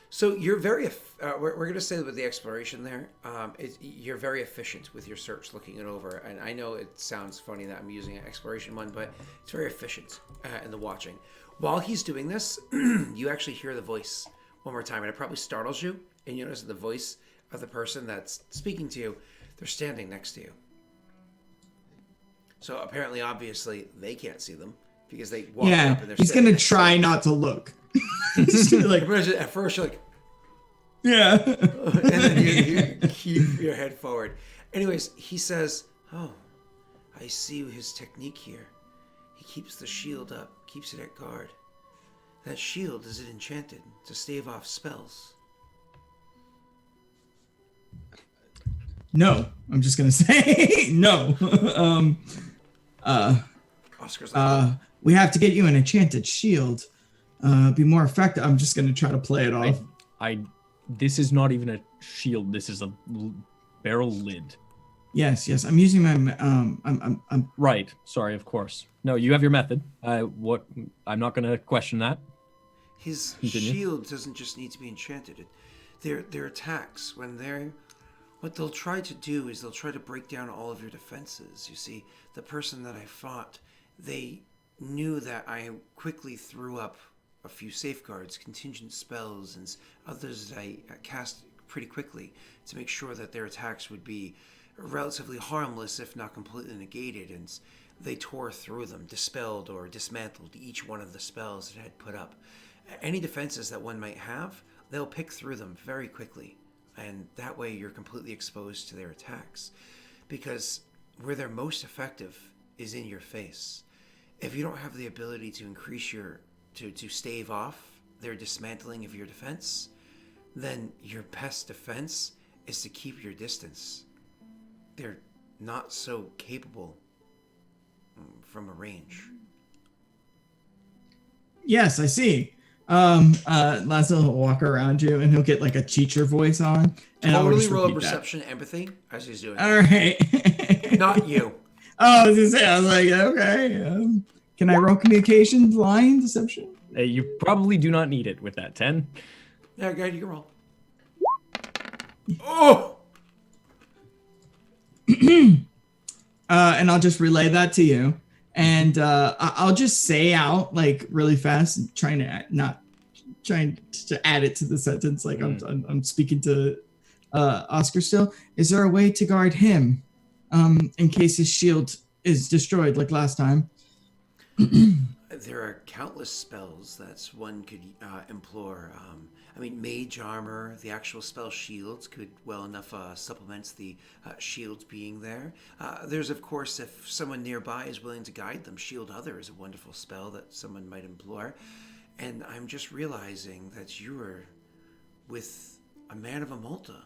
So you're very. We're going to say that with the exploration there, you're very efficient with your search, looking it over. And I know it sounds funny that I'm using an exploration one, but it's very efficient in the watching. While he's doing this, you actually hear the voice one more time, and it probably startles you. And you notice the voice of the person that's speaking to you, they're standing next to you. So apparently, obviously, they can't see them because they walk up and they're. He's gonna try not to look. He's gonna like. At first, you're like. Yeah. And then you keep your head forward. Anyways, he says, "Oh, I see his technique here. He keeps the shield up, keeps it at guard. That shield, is it enchanted to stave off spells?" No, I'm just gonna say no. Oscar's like, We have to get you an enchanted shield. Be more effective. I'm just gonna try to play it off. This is not even a shield. This is a barrel lid. Yes. I'm using my. I'm. Right. Sorry. Of course. No, you have your method. What? I'm not gonna question that. his Continue. shield doesn't just need to be enchanted. Their attacks, what they'll try to do is they'll try to break down all of your defenses. You see, the person that I fought, they knew that I quickly threw up a few safeguards, contingent spells, and others that I cast pretty quickly to make sure that their attacks would be relatively harmless, if not completely negated, and they tore through them, dispelled or dismantled each one of the spells that I had put up. Any defenses that one might have, they'll pick through them very quickly. And that way you're completely exposed to their attacks. Because where they're most effective is in your face. If you don't have the ability to increase to stave off their dismantling of your defense, then your best defense is to keep your distance. They're not so capable from a range. Yes, I see. Lasso will walk around you and he'll get like a teacher voice on. And I'll Totally just roll a repeat that. perception empathy as he's doing it. All right. Not you. Oh, I was gonna say, I was like, okay. Can I roll communications, lying, deception? You probably do not need it with that 10. Yeah, go ahead, you can roll. Oh! And I'll just relay that to you. And I'll just say out like really fast, trying to add it to the sentence. Like I'm speaking to Oscar still. Is there a way to guard him in case his shield is destroyed like last time? There are countless spells that one could implore. Mage armor, the actual spell shields could well enough supplement the shields being there. There's, of course, if someone nearby is willing to guide them, Shield Other is a wonderful spell that someone might implore. And I'm just realizing that you are with a man of a Malta,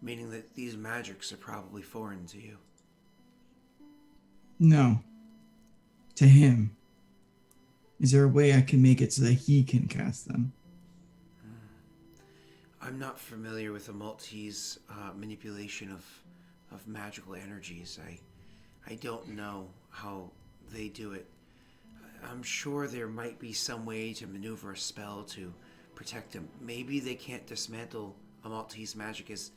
meaning that these magics are probably foreign to you. No. To him. Is there a way I can make it so that he can cast them? I'm not familiar with the Maltese manipulation of magical energies. I don't know how they do it. I'm sure there might be some way to maneuver a spell to protect him. Maybe they can't dismantle a Maltese magic as...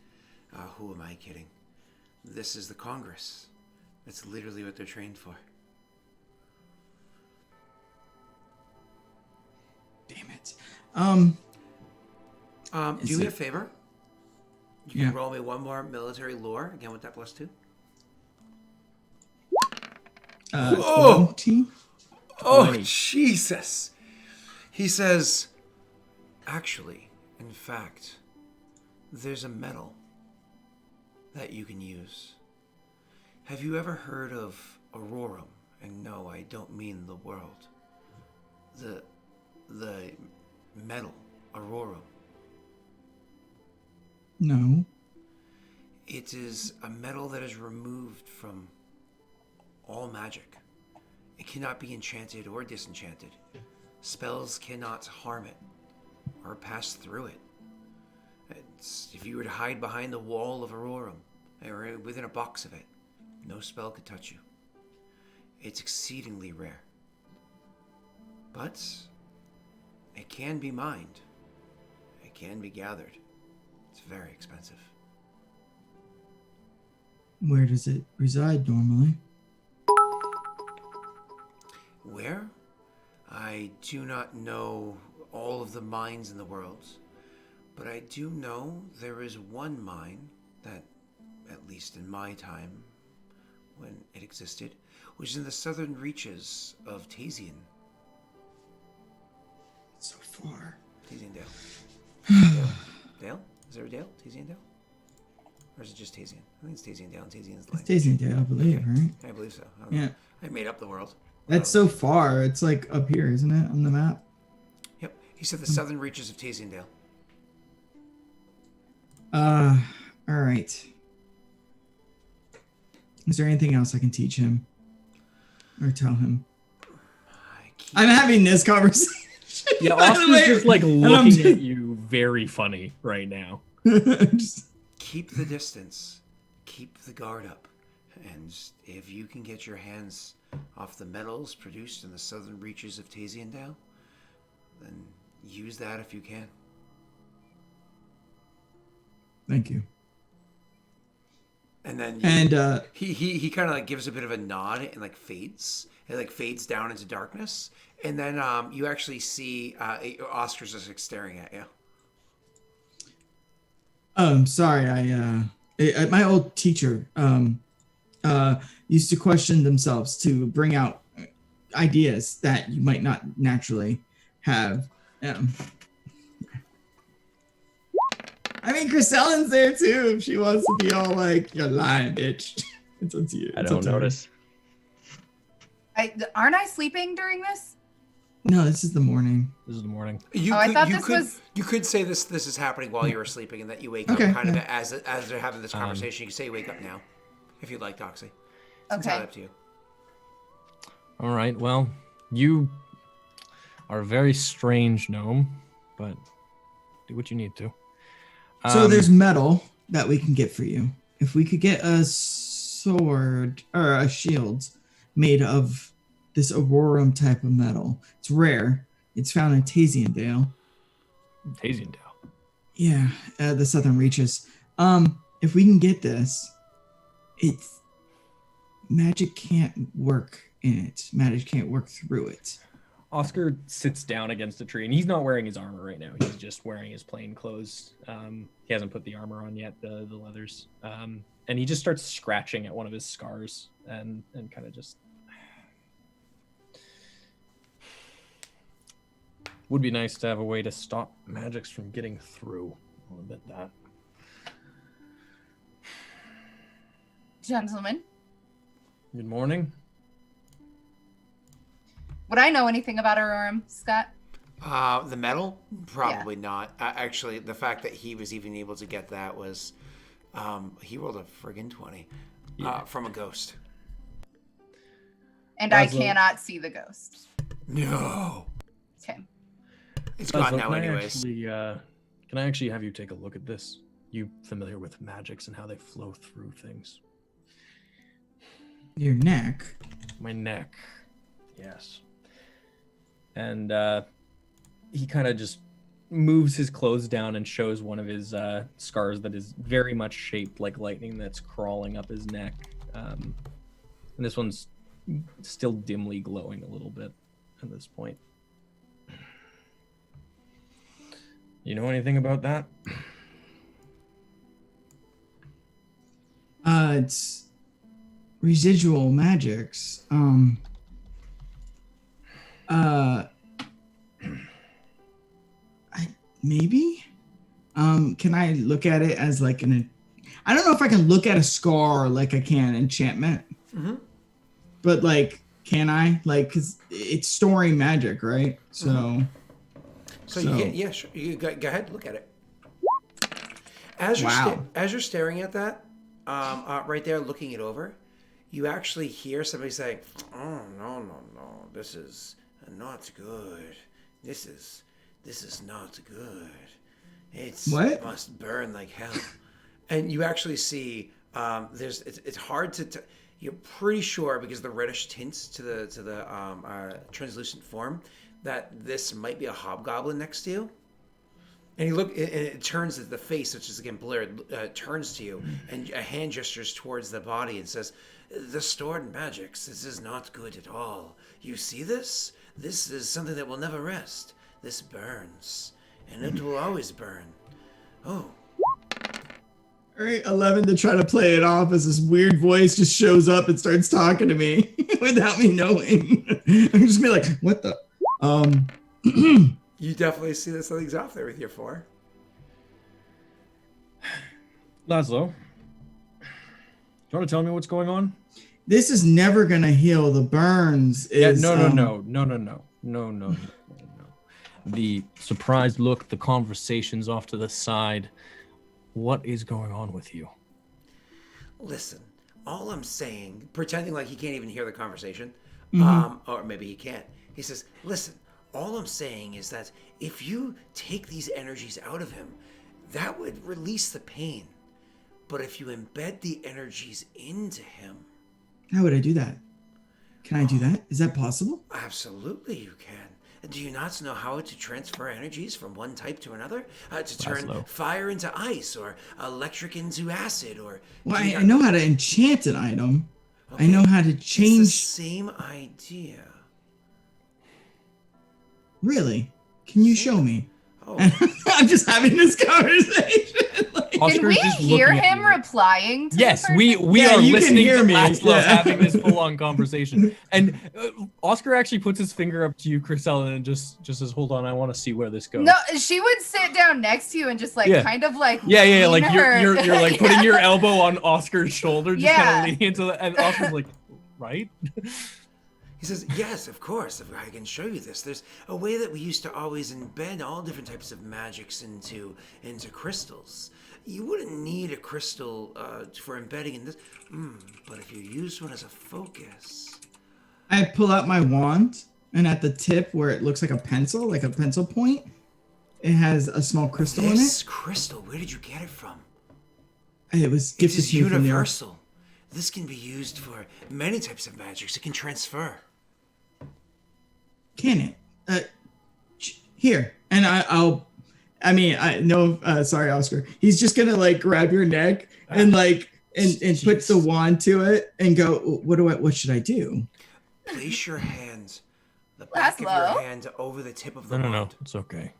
who am I kidding? This is the Congress. That's literally what they're trained for. Damn it. Do me a favor. You can roll me one more military lore, again with that +2. 20? Oh, Jesus. He says, actually, in fact, there's a metal that you can use. Have you ever heard of Aurorum? And no, I don't mean the world. The metal, Aurorum. No. It is a metal that is removed from all magic. It cannot be enchanted or disenchanted. Spells cannot harm it or pass through it. If you were to hide behind the wall of Aurorum or within a box of it, no spell could touch you. It's exceedingly rare. But it can be mined. It can be gathered. It's very expensive. Where does it reside normally? Where? I do not know all of the mines in the world, but I do know there is one mine that, at least in my time, when it existed, was in the southern reaches of Tasian. So far. Tasian Dale. Dale? Is there a Dale? Tasian Dale? Or is it just Tasian? I think it's Tasian Dale and Tasian's line. It's Disney Day, I believe, right? I believe so. I don't Yeah. know. I made up the world. That's so far. It's like up here, isn't it, on the map? Yep. He said the southern reaches of Tasian Dale. All right. Is there anything else I can teach him or tell him? I'm having this conversation. Yeah, by the Oscar's way, just like and I'm looking at you very funny right now. just- Keep the distance. Keep the guard up. And if you can get your hands off the metals produced in the southern reaches of Tasiandale, then use that if you can. Thank you. And then he kind of like gives a bit of a nod and like fades. It like fades down into darkness. And then you actually see Oscar's just like staring at you. Sorry, my old teacher used to question themselves to bring out ideas that you might not naturally have. Yeah. I mean, Chrisellen's there too. If she wants to be all like, "You're lying, bitch." It's up to you. I It's don't up to her. notice. Aren't I sleeping during this? No, this is the morning. This is the morning. I thought this was. You could say this is happening while you were sleeping, and that you wake up Okay, kind of yeah. as they're having this conversation. You can say wake up now, if you'd like, Doxy. It's Okay. entirely up to you. All right. Well, you are a very strange gnome, but do what you need to. So there's metal that we can get for you. If we could get a sword or a shield made of this Aurorum type of metal. It's rare. It's found in Taziendale. Taziendale. Yeah, the southern reaches. If we can get this, it's magic can't work in it. Magic can't work through it. Oscar sits down against a tree, and he's not wearing his armor right now. He's just wearing his plain clothes. He hasn't put the armor on yet, the leathers. And he just starts scratching at one of his scars and kind of just... Would be nice to have a way to stop magics from getting through. I'll admit that. Gentlemen, Good morning. would I know anything about Aurorum, Scott? The metal? Probably not. Actually, the fact that he was even able to get that was, he rolled a friggin' 20 from a ghost. And I Laszlo. cannot see the ghost. No. Okay. It's Laszlo, gone now anyways. Can I actually have you take a look at this? You familiar with magics and how they flow through things? Your neck. My neck. Yes. And he kind of just moves his clothes down and shows one of his scars that is very much shaped like lightning that's crawling up his neck. And this one's still dimly glowing a little bit at this point. You know anything about that? It's residual magics. Maybe. Can I look at it as like I don't know if I can look at a scar like I can enchantment. Mm-hmm. But like, can I? Like, cause it's storing magic, right? So. Mm-hmm. So yeah, sure. You go ahead, look at it. As you're staring at that, right there, looking it over, you actually hear somebody say, "Oh no, this is not good. This is not good. It must burn like hell." And you actually see it's hard to. You're pretty sure because of the reddish tints to the translucent form that this might be a hobgoblin next to you. And you look, and it turns at the face, which is again blurred, turns to you, and a hand gestures towards the body and says, "The stored magics, this is not good at all. You see this? This is something that will never rest. This burns, and it will always burn. Oh." All right, 11 to try to play it off as this weird voice just shows up and starts talking to me without me knowing. I'm just gonna be like, what the? You definitely see that something's off there with your 4. Laszlo, do you want to tell me what's going on? This is never gonna heal the burns. No. The surprised look, the conversations off to the side. What is going on with you? Listen, all I'm saying, pretending like he can't even hear the conversation, or maybe he can't. He says, "Listen, all I'm saying is that if you take these energies out of him, that would release the pain. But if you embed the energies into him..." How would I do that? Can I do that? Is that possible? Absolutely you can. Do you not know how to transfer energies from one type to another? To turn fire into ice, or electric into acid, or... Well, I know how to enchant an item. Okay. I know how to change... It's the same idea. Really? Can you show me? Oh. I'm just having this conversation. Like, Can we just hear looking at him you. replying to Yes, the we person? Yeah, are you can listening hear to me. Laszlo Yeah. having this full-on conversation. And Oscar actually puts his finger up to you, Chrisella, and just says, "Hold on, I want to see where this goes." No, she would sit down next to you and just like Yeah. kind of like Yeah, lean like her. you're like putting your elbow on Oscar's shoulder, just kind Yeah. of leaning into it, and Oscar's like, right? He says, yes, of course, I can show you this. There's a way that we used to always embed all different types of magics into crystals. You wouldn't need a crystal for embedding in this, but if you use one as a focus... I pull out my wand, and at the tip where it looks like a pencil point, it has a small crystal in This it. crystal, where did you get it from? It was It gifted is to me from the universal. This can be used for many types of magics. It can transfer. Can it? Here, and sorry, Oscar. He's just gonna like grab your neck and like and put the wand to it and go. What should I do? Place your hand, the back of your Laszlo? hand over the tip of the No, wand. it's okay.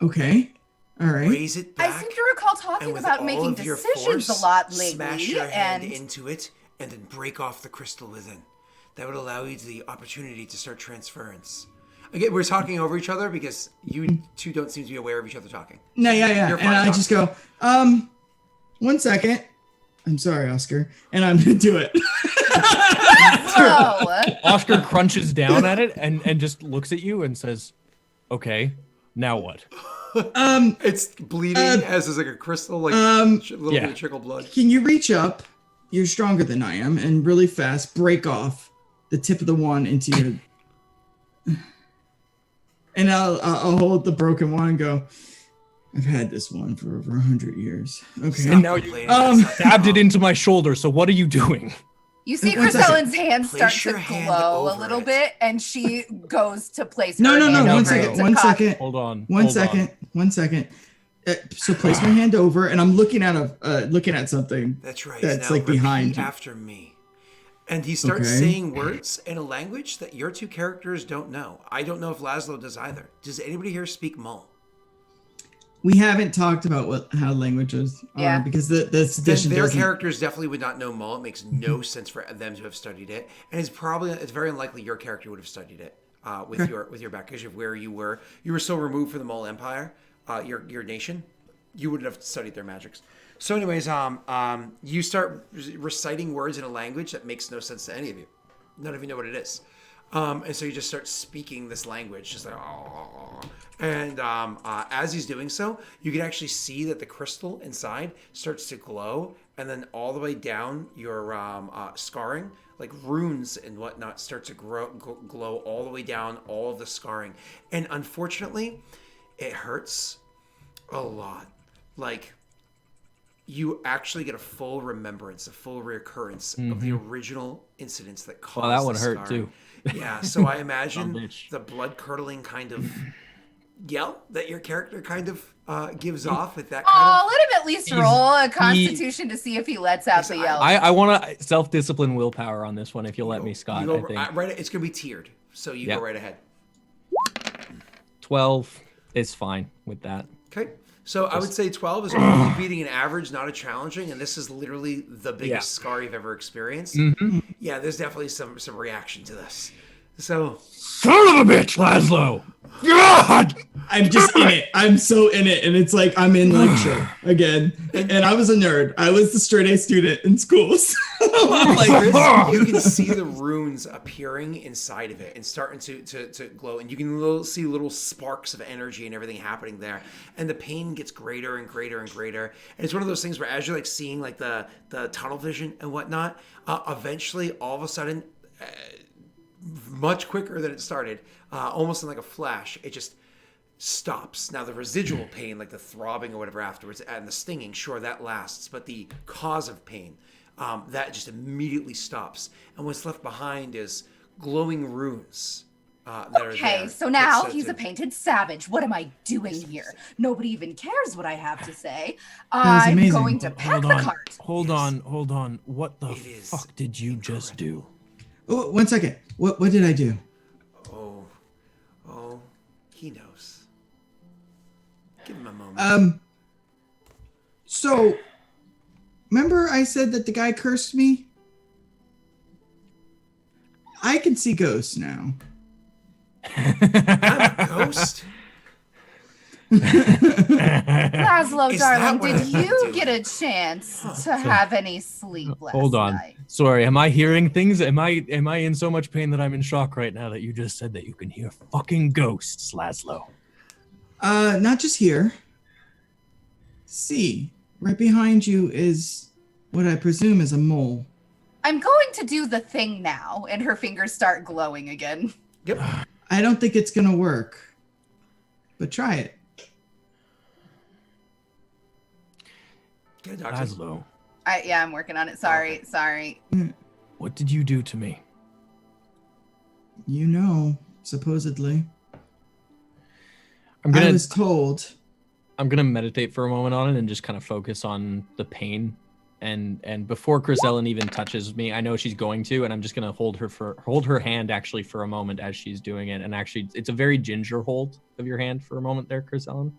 Okay, all right. Raise it back. I seem to recall and talking with about all making of your decisions force, a lot smash lately, your hand and into it and then break off the crystal within. That would allow you the opportunity to start transference. Again, we're talking over each other because you two don't seem to be aware of each other talking. No, yeah. You're And fine I just go, 1 second. I'm sorry, Oscar, and I'm gonna do it. Laszlo! Oscar crunches down at it and just looks at you and says, "Okay, now what?" It's bleeding as is like a crystal, like a little bit of trickle blood. Can you reach up? You're stronger than I am, and really fast break off the tip of the wand into your. And I'll hold the broken one and go. I've had this one for over 100 years. Okay. And now you stabbed it into my shoulder. So what are you doing? You see One second. Griselda's hand start Place to your hand glow a over little it. bit, and she goes to place No, her no, hand no. over 1 it second. to 1 cock- second. Hold on. 1 second. 1 second. So place my hand over, and I'm looking at something. That's right. That's Now like behind repeat you. after me. And he starts Okay. saying words in a language that your two characters don't know. I don't know if Laszlo does either. Does anybody here speak Mull? We haven't talked about how languages are Yeah. because this Then edition their doesn't. characters definitely would not know Mull. It makes no sense for them to have studied it, and it's very unlikely your character would have studied it with your background of where you were. You were so removed from the Mull Empire, your nation. You wouldn't have studied their magics. So, anyways, you start reciting words in a language that makes no sense to any of you. None of you know what it is. And so you just start speaking this language, just like, oh. And as he's doing so, you can actually see that the crystal inside starts to glow, and then all the way down your scarring, like runes and whatnot, start to glow all the way down all of the scarring. And unfortunately, it hurts a lot. Like, you actually get a full remembrance, a full reoccurrence of the original incidents that caused Well, that one the hurt scarring. too. Yeah, so I imagine bitch. the blood-curdling kind of yell that your character kind of gives off at that kind Oh, of... let him at least roll a constitution to see if he lets out the yell. I want to self-discipline willpower on this one if you'll let me, Scott. You I go, think right, it's going to be tiered, so you Yeah. go right ahead. 12 is fine with that. Okay. So I would say 12 is only beating an average, not a challenging, and this is literally the biggest Yeah. scar you've ever experienced. Mm-hmm. Yeah, there's definitely some reaction to this. So Son of a bitch, Laszlo! God! I'm just in it. I'm so in it, and it's like I'm in lecture again. And I was a nerd. I was the straight A student in schools. I'm like, you can see the runes appearing inside of it and starting to glow, and you can see little sparks of energy and everything happening there. And the pain gets greater and greater and greater. And it's one of those things where as you're like seeing like the tunnel vision and whatnot, eventually all of a sudden, much quicker than it started, almost in like a flash, it just stops. Now the residual pain, like the throbbing or whatever afterwards, and the stinging, sure, that lasts, but the cause of pain, that just immediately stops. And what's left behind is glowing runes that are Okay, there. so now It's, he's a to- painted savage. What am I doing here? Nobody even cares what I have to say. was I'm amazing. going to pack the cart. Hold on. What the It is fuck did you just do? oh, 1 second. What did I do? Oh, he knows. Give him a moment. So, remember I said that the guy cursed me? I can see ghosts now. I'm a ghost? Laszlo, Is that darling, what did I've been you doing? get a chance to have any sleep last Hold on. night? Sorry, am I hearing things? Am I in so much pain that I'm in shock right now that you just said that you can hear fucking ghosts, Laszlo? Not just here. See, right behind you is what I presume is a mole. I'm going to do the thing now, and her fingers start glowing again. Yep. I don't think it's gonna work, but try it. Okay, doctor. Laszlo, I'm working on it. Sorry. what did you do to me? You know, supposedly. I'm I was told. gonna meditate for a moment on it and just kind of focus on the pain. And before Chris Ellen even touches me, I know she's going to, and I'm just gonna hold her hand actually for a moment as she's doing it. And actually, it's a very ginger hold of your hand for a moment there, Chris Ellen.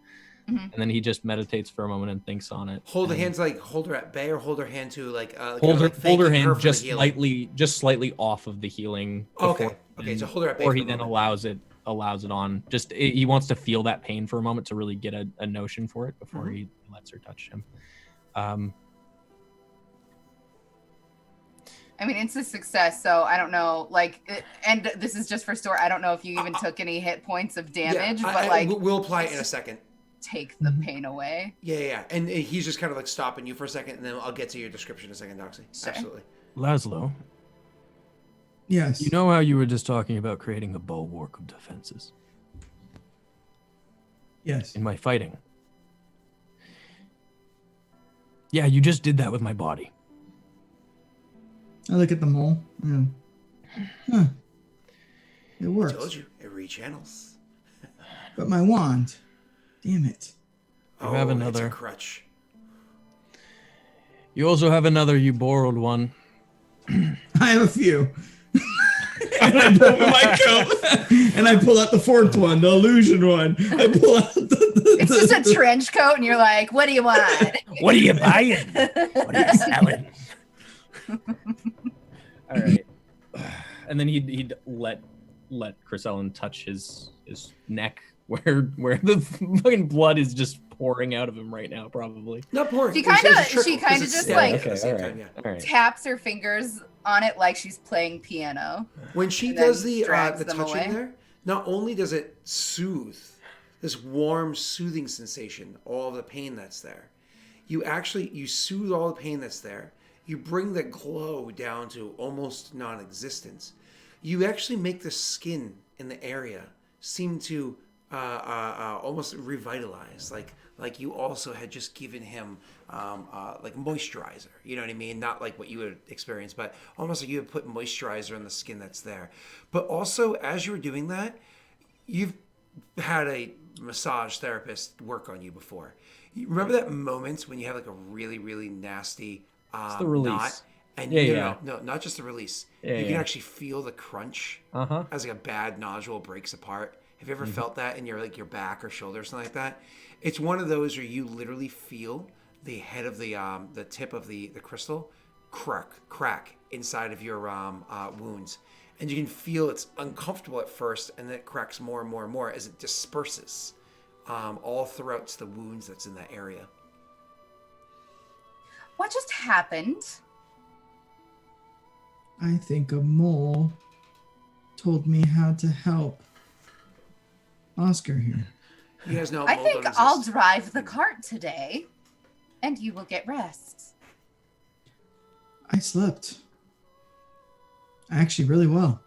Mm-hmm. And then he just meditates for a moment and thinks on it. Hold the hands like hold her at bay, or hold her hand to like Hold her thanking hand for just the healing. slightly off of the healing. Okay. So hold her at bay. Or for he a then moment. allows it on. He wants to feel that pain for a moment to really get a notion for it before he lets her touch him. I mean, it's a success, so I don't know. And this is just for store. I don't know if you even took any hit points of damage, but we'll apply it in a second. Take the pain away. Yeah. And he's just kind of like stopping you for a second, and then I'll get to your description in a second, Doxy. Sure. Absolutely. Laszlo, Yes. you know how you were just talking about creating a bulwark of defenses Yes. in my fighting? Yeah, you just did that with my body. I look at the mole. Yeah. Huh. It I works. told you, it rechannels. But my wand. Damn it. You have It's another. a crutch. You also have another. You borrowed one. I have a few. And I pull my coat. And I pull out the forked one, the illusion one. I pull out It's just a trench coat, and you're like, "What do you want?" What are you buying? What are you selling? All right. And then he'd let Chris Ellen touch his neck where the fucking blood is just pouring out of him right now, probably. Not pouring. She It's a kinda- trickle, she 'cause kinda it's just, static like- at the same Okay, time, yeah. All right. Taps her fingers on it like she's playing piano. When she And then does the drags them touching away. there, not only does it soothe, this warm, soothing sensation, all the pain that's there, you soothe all the pain that's there. You bring the glow down to almost non-existence. You actually make the skin in the area seem to almost revitalize, like you also had just given him like moisturizer. You know what I mean? Not like what you would experience, but almost like you would put moisturizer on the skin that's there. But also, as you were doing that, you've had a massage therapist work on you before. You remember that moment when you have like a really, really nasty It's the release. knot? And Yeah. no, not just the release. Yeah, you can yeah. actually feel the crunch as like a bad nodule breaks apart. Have you ever felt that in your back or shoulder or something like that? It's one of those where you literally feel the head of the tip of the crystal crack inside of your wounds, and you can feel it's uncomfortable at first, and then it cracks more and more and more as it disperses all throughout the wounds that's in that area. What just happened? I think a mole told me how to help Oscar here. You guys know. I mold think don't I'll exist. drive the cart today, and you will get rest. I slept. Actually, really well.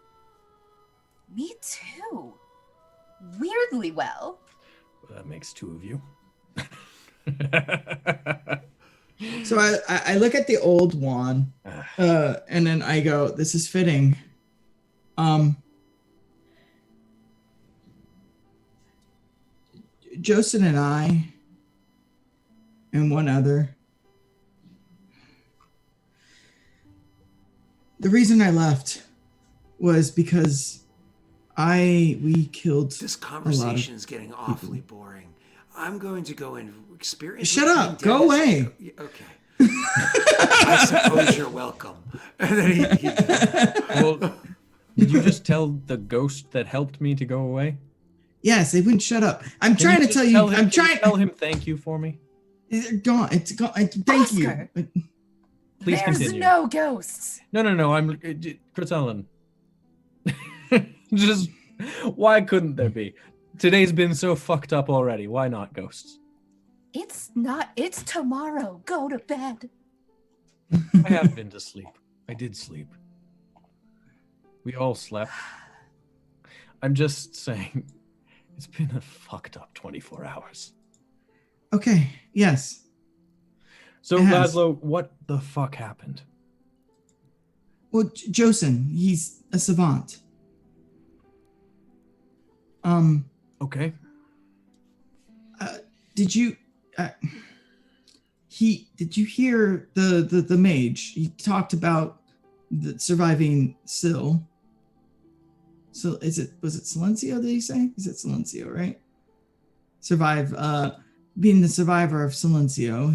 Me too. Weirdly well. Well, that makes two of you. So I look at the old wand, and then I go, "This is fitting." Joseph and I, and one other. The reason I left was because we killed This a lot conversation of is getting awfully boring. I'm going to go and experience. Shut what up. being Go dead is." away. Yeah, okay. I suppose you're welcome. And then he Well, did you just tell the ghost that helped me to go away? Yes, they wouldn't shut up. I'm Can trying to just tell you. tell him, I'm can you trying. tell him thank you for me. It's gone. It's gone. Thank Oscar. you. Please There's continue. no ghosts. No. I'm Chris Ellen. Just why couldn't there be? Today's been so fucked up already. Why not ghosts? It's not. It's tomorrow. Go to bed. I have been to sleep. I did sleep. We all slept. I'm just saying, it's been a fucked up 24 hours. Okay. Yes. So, It has. Laszlo, what the fuck happened? Well, Josen, he's a savant. Okay. Did you? Did you hear the mage? He talked about the surviving Syl. So was it Silencio, did he say? Is it Silencio, right? Being the survivor of Silencio,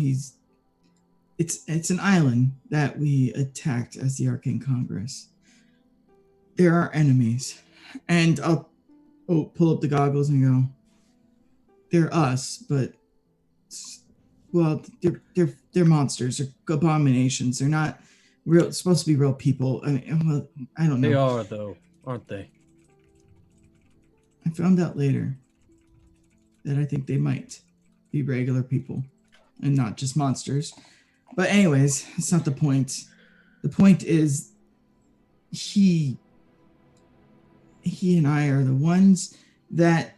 it's an island that we attacked as the Arcane Congress. There are enemies. And I'll pull up the goggles and go, they're us, but well, they're monsters, they're abominations. They're not real supposed to be real people. I mean, well, I don't know. They are though, aren't they? I found out later that I think they might be regular people and not just monsters. But anyways, it's not the point. The point is he and I are the ones that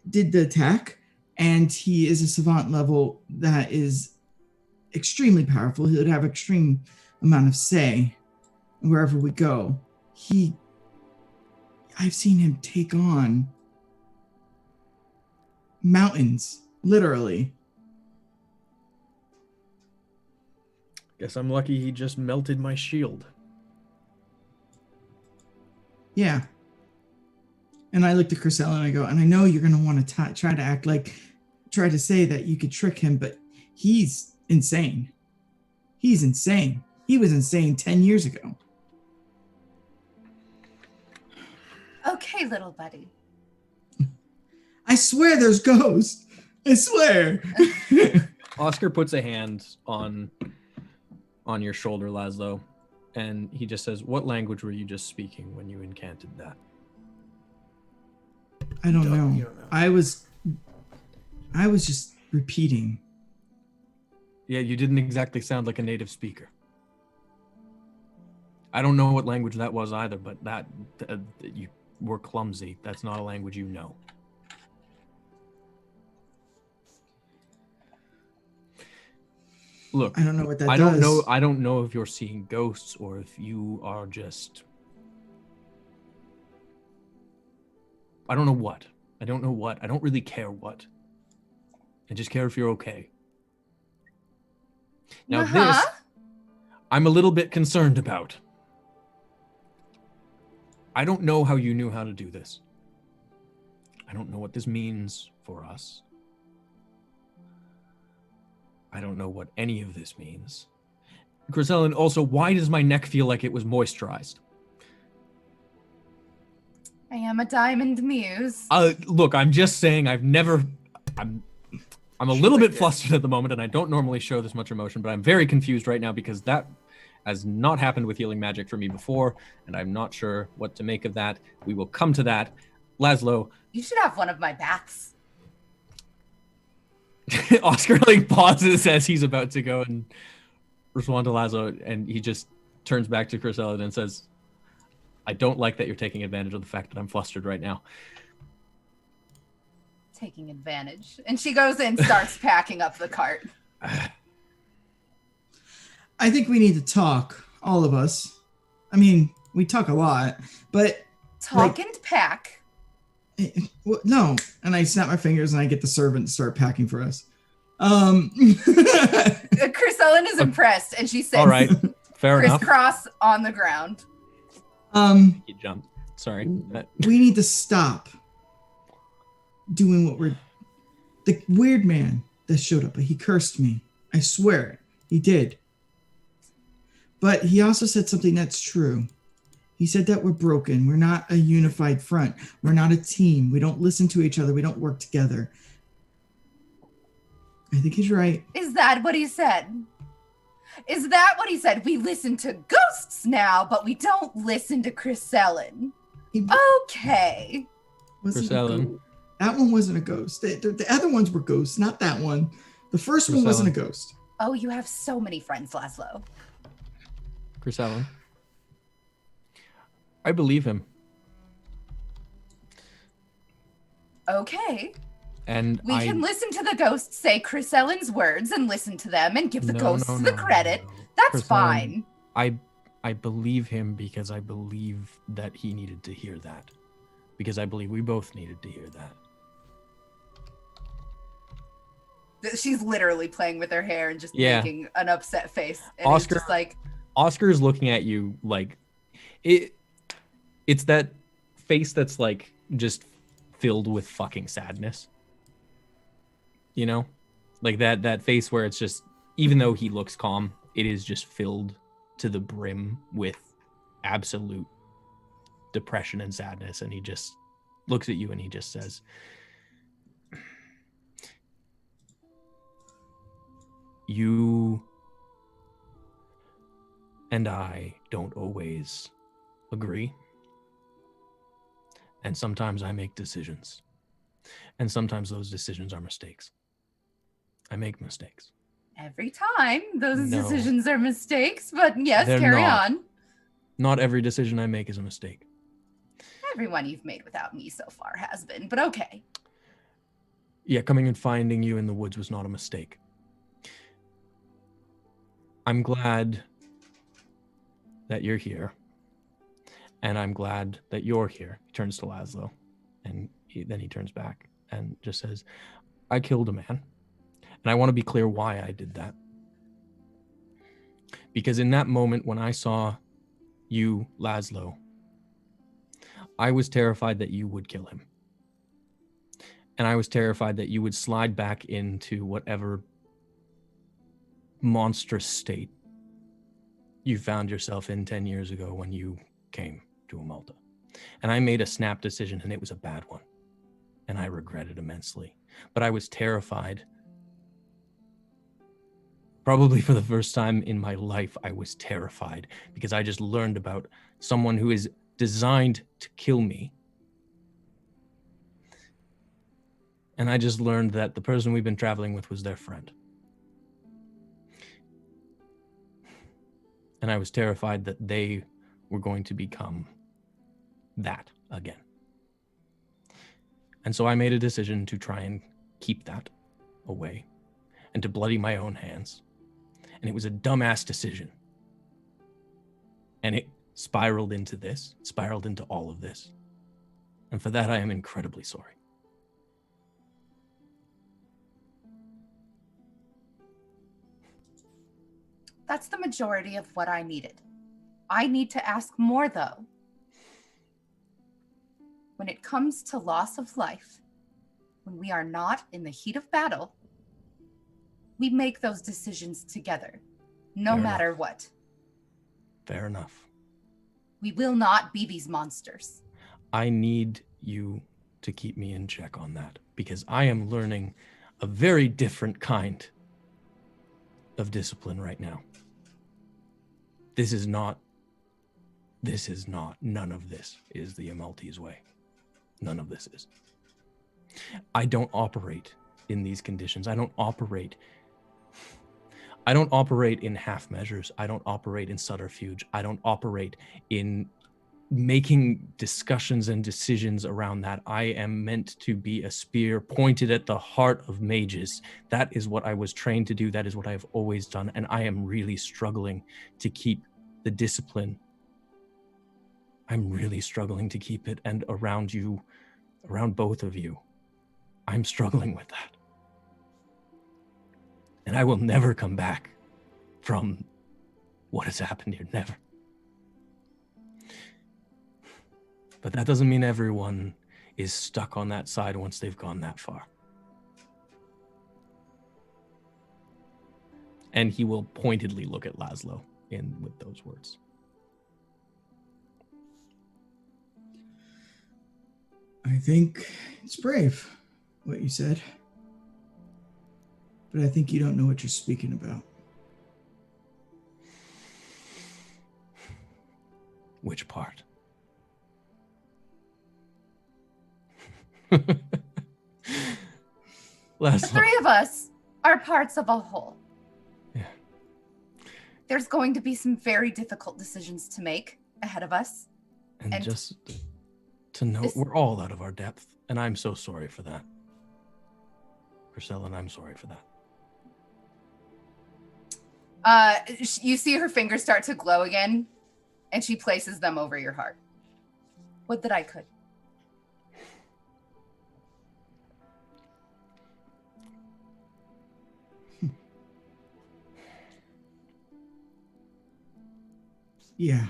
did the attack, and he is a savant level that is extremely powerful. He would have extreme amount of say wherever we go. I've seen him take on mountains, literally. Guess I'm lucky he just melted my shield. Yeah. And I looked at Chriselle and I go, and I know you're going to want to try to try to say that you could trick him, but he's insane. He's insane. He was insane 10 years ago. Okay, little buddy. I swear there's ghosts. I swear. Oscar puts a hand on your shoulder, Laszlo, and he just says, "What language were you just speaking when you incanted that?" I don't know. You don't know. I was just repeating. Yeah, you didn't exactly sound like a native speaker. I don't know what language that was either, but you were clumsy. That's not a language you know. Look, I don't know what that I does. don't know. I don't know if you're seeing ghosts or if you are just. I don't know what. I don't know what. I don't really care what. I just care if you're okay. Now this, I'm a little bit concerned about. I don't know how you knew how to do this. I don't know what this means for us. I don't know what any of this means. Griselle, also, why does my neck feel like it was moisturized? I am a diamond muse. Look, I'm just saying I'm a little bit flustered at the moment, and I don't normally show this much emotion, but I'm very confused right now because that has not happened with healing magic for me before, and I'm not sure what to make of that. We will come to that. Laszlo. You should have one of my baths. Oscar pauses as he's about to go and respond to Laszlo, and he just turns back to Chris Elliott and says, "I don't like that you're taking advantage of the fact that I'm flustered right now." Taking advantage. And she goes in, starts packing up the cart. I think we need to talk, all of us. I mean, we talk a lot, but Talk and pack. no. And I snap my fingers and I get the servant to start packing for us. Chris Ellen is impressed, and she sits All right, fair enough. crisscross on the ground. He jumped. Sorry. We need to stop doing what we're The weird man that showed up, he cursed me. I swear it. He did. But he also said something that's true. He said that we're broken. We're not a unified front. We're not a team. We don't listen to each other. We don't work together. I think he's right. Is that what he said? Is that what he said? We listen to ghosts now, but we don't listen to Chrysellen. Okay. Chrysellen. That one wasn't a ghost. The other ones were ghosts, not that one. The first one wasn't a ghost. Oh, you have so many friends, Laszlo. Chrysellen. I believe him. Okay. And we can listen to the ghosts say Chrysellen's words and listen to them and give the ghosts the credit. That's fine. I believe him because I believe that he needed to hear that. Because I believe we both needed to hear that. She's literally playing with her hair and just making an upset face. And Oscar, just like Oscar is looking at you like it's that face that's like just filled with fucking sadness. You know? Like that face where it's just, even though he looks calm, it is just filled to the brim with absolute depression and sadness. And he just looks at you and he just says, you and I don't always agree. And sometimes I make decisions. And sometimes those decisions are mistakes. I make mistakes. Every time those decisions are mistakes, but yes, carry on. Not every decision I make is a mistake. Every one you've made without me so far has been, but okay. Yeah, coming and finding you in the woods was not a mistake. I'm glad that you're here. And I'm glad that you're here. He turns to Laszlo. And then he turns back and just says, I killed a man. And I want to be clear why I did that. Because in that moment when I saw you, Laszlo, I was terrified that you would kill him. And I was terrified that you would slide back into whatever monstrous state you found yourself in 10 years ago when you came to Amalta. And I made a snap decision, and it was a bad one. And I regret it immensely. But I was terrified. Probably for the first time in my life, I was terrified because I just learned about someone who is designed to kill me. And I just learned that the person we've been traveling with was their friend. And I was terrified that they were going to become that again. And so I made a decision to try and keep that away and to bloody my own hands. And it was a dumbass decision. And it spiraled into this, spiraled into all of this. And for that, I am incredibly sorry. That's the majority of what I needed. I need to ask more, though. When it comes to loss of life, when we are not in the heat of battle, we make those decisions together, no matter what. Fair enough. We will not be these monsters. I need you to keep me in check on that because I am learning a very different kind of discipline right now. This is not, none of this is the Amalte's way. None of this is. I don't operate in these conditions. I don't operate in half measures. I don't operate in subterfuge. I don't operate in making discussions and decisions around that. I am meant to be a spear pointed at the heart of mages. That is what I was trained to do. That is what I have always done. And I am really struggling to keep the discipline. I'm really struggling to keep it. And around you, around both of you, I'm struggling with that. And I will never come back from what has happened here. Never. But that doesn't mean everyone is stuck on that side once they've gone that far. And he will pointedly look at Laszlo in with those words. I think it's brave, what you said. But I think you don't know what you're speaking about. Which part? The three of us are parts of a whole. Yeah. There's going to be some very difficult decisions to make ahead of us. And just to know we're all out of our depth, and I'm so sorry for that. Priscilla, and I'm sorry for that. You see her fingers start to glow again, and she places them over your heart. Would that I could. Yeah.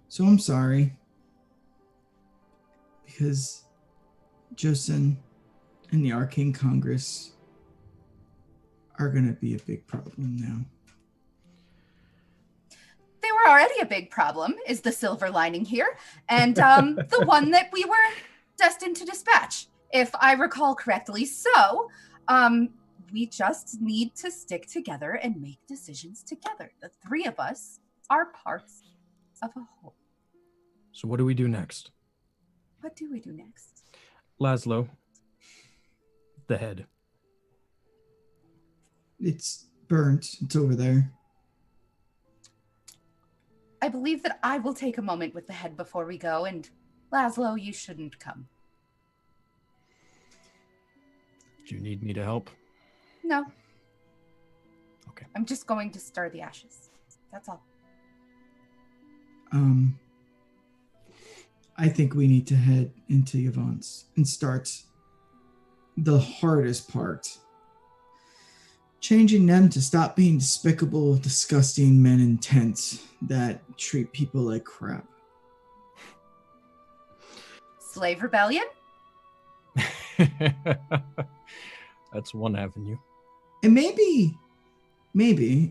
So I'm sorry. Because Josen and the Arcane Congress are going to be a big problem now. They were already a big problem, is the silver lining here. And the one that we were destined to dispatch, if I recall correctly. So, we just need to stick together and make decisions together. The three of us are parts of a whole. So what do we do next? What do we do next? Laszlo, the head. It's burnt. It's over there. I believe that I will take a moment with the head before we go, and Laszlo, you shouldn't come. Do you need me to help? No. Okay. I'm just going to stir the ashes. That's all. I think we need to head into Yvonne's and start the hardest part. Changing them to stop being despicable, disgusting men in tents that treat people like crap. Slave rebellion? That's one avenue. And maybe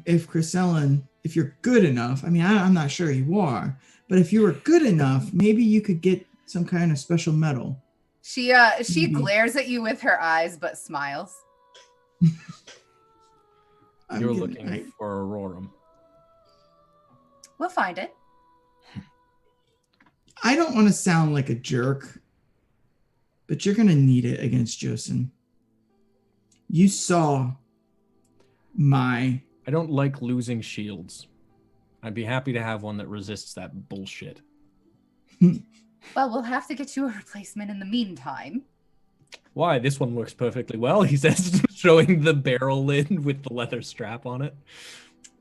if Chrisellen, if you're good enough, I mean, I'm not sure you are, but if you were good enough, maybe you could get some kind of special medal. She glares at you with her eyes, but smiles. You're looking for Aurorum. We'll find it. I don't want to sound like a jerk, but you're going to need it against Josen. You saw I don't like losing shields. I'd be happy to have one that resists that bullshit. Well, we'll have to get you a replacement in the meantime. Why? This one works perfectly well, he says, showing the barrel lid with the leather strap on it.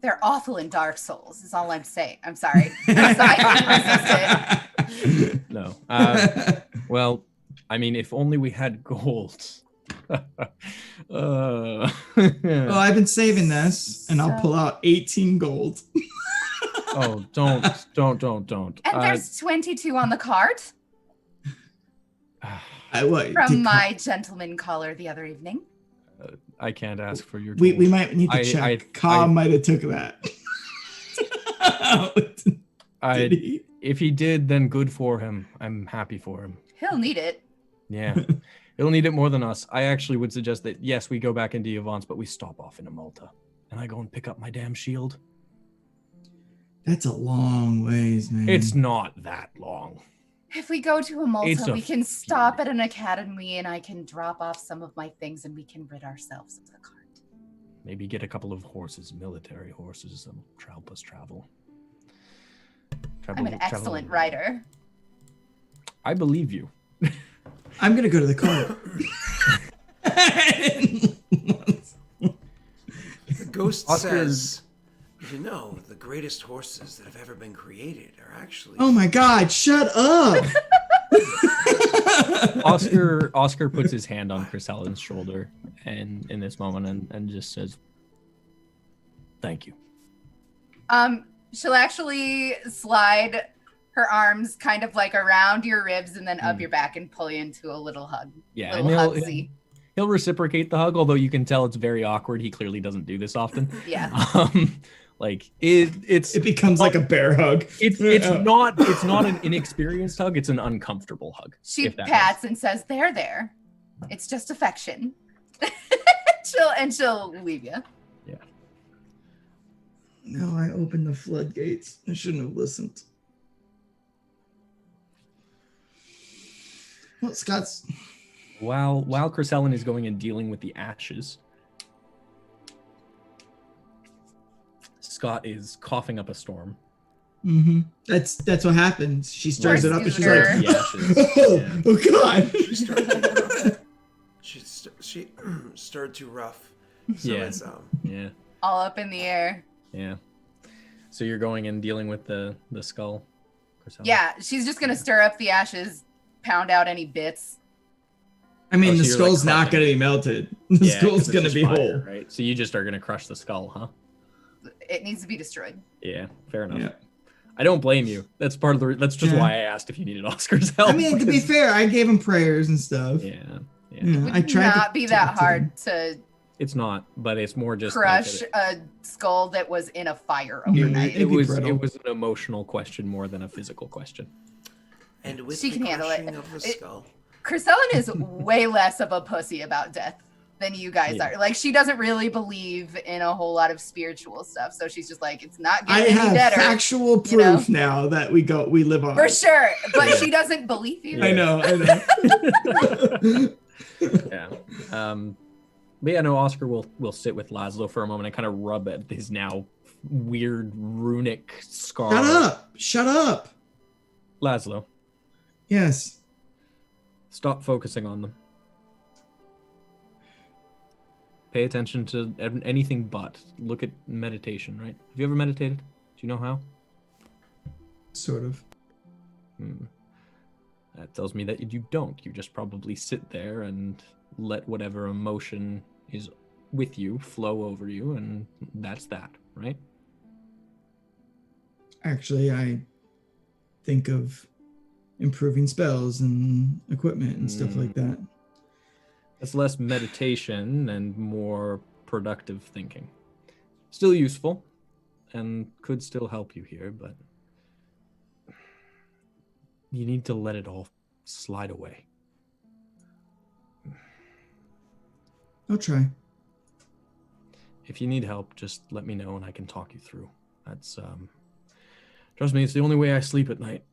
They're awful in Dark Souls, is all I'm saying. I'm sorry. I resist it. No. Well, I mean, if only we had gold. Well, I've been saving this, and I'll pull out 18 gold. Oh, don't. And there's 22 on the card. From my gentleman caller the other evening. I can't ask for your gold. We might need to check. Cobb might have took that. If he did, then good for him. I'm happy for him. He'll need it. Yeah. He'll need it more than us. I actually would suggest that, yes, we go back into Yvonne's, but we stop off in Malta. And I go and pick up my damn shield. That's a long ways, man. It's not that long. If we go to Malta, we can stop at an academy and I can drop off some of my things and we can rid ourselves of the cart. Maybe get a couple of horses, military horses, and help us travel. I'm an excellent rider. I believe you. I'm going to go to the car. The ghost says, you know, the greatest horses that have ever been created are actually... Oh my God, shut up! Oscar puts his hand on Chris Allen's shoulder and in this moment and just says, thank you. She'll actually slide her arms kind of like around your ribs and then up your back and pull you into a little hug. Yeah, and he'll He'll reciprocate the hug, although you can tell it's very awkward. He clearly doesn't do this often. Yeah. Like it becomes like a bear hug. It's not an inexperienced hug. It's an uncomfortable hug. She pats and says, there. It's just affection. she'll leave you. Yeah. No, I opened the floodgates. I shouldn't have listened. Well, Scott's... While Chrysalin is going and dealing with the ashes, Scott is coughing up a storm. Mm-hmm. That's what happens. She stirs it up and she's like, The ashes. oh God. She stirred too rough. So Yeah. it's Yeah. All up in the air. Yeah. So you're going and dealing with the skull, Chrysalin? Yeah, she's just gonna stir up the ashes, pound out any bits. I mean, Oh, the so you're, skull's like, not crushing going to be melted. The Yeah, 'cause skull's it's going to just be fire, whole. right? So you just are going to crush the skull, huh? It needs to be destroyed. Yeah, fair enough. Yeah. I don't blame you. That's part of the. That's just Yeah. why I asked if you needed Oscar's help. I mean, to be fair, I gave him prayers and stuff. Yeah. Yeah, It would I tried not to be talk that to him. hard to It's not, but it's more just crush like a skull that was in a fire Yeah, overnight. it'd be it brittle. was an emotional question more than a physical question. and with She the can handle it. crushing of the skull. Chrysalin is way less of a pussy about death than you guys Yeah. are. Like, she doesn't really believe in a whole lot of spiritual stuff. So she's just like, it's not I getting any have better. factual proof you know? now that we live on. For sure. But Yeah. she doesn't believe you. Yeah. I know. Yeah. But yeah, no, Oscar will sit with Laszlo for a moment and kind of rub at his now weird runic scar. Shut up. Laszlo, Yes. stop focusing on them. Pay attention to anything but. Look at meditation, right? Have you ever meditated? Do you know how? Sort of. That tells me that you don't. You just probably sit there and let whatever emotion is with you flow over you, and that's that, right? Actually, I think of improving spells and equipment and stuff like that. That's less meditation and more productive thinking. Still useful and could still help you here, but you need to let it all slide away. I'll try. If you need help, just let me know and I can talk you through. That's trust me, it's the only way I sleep at night.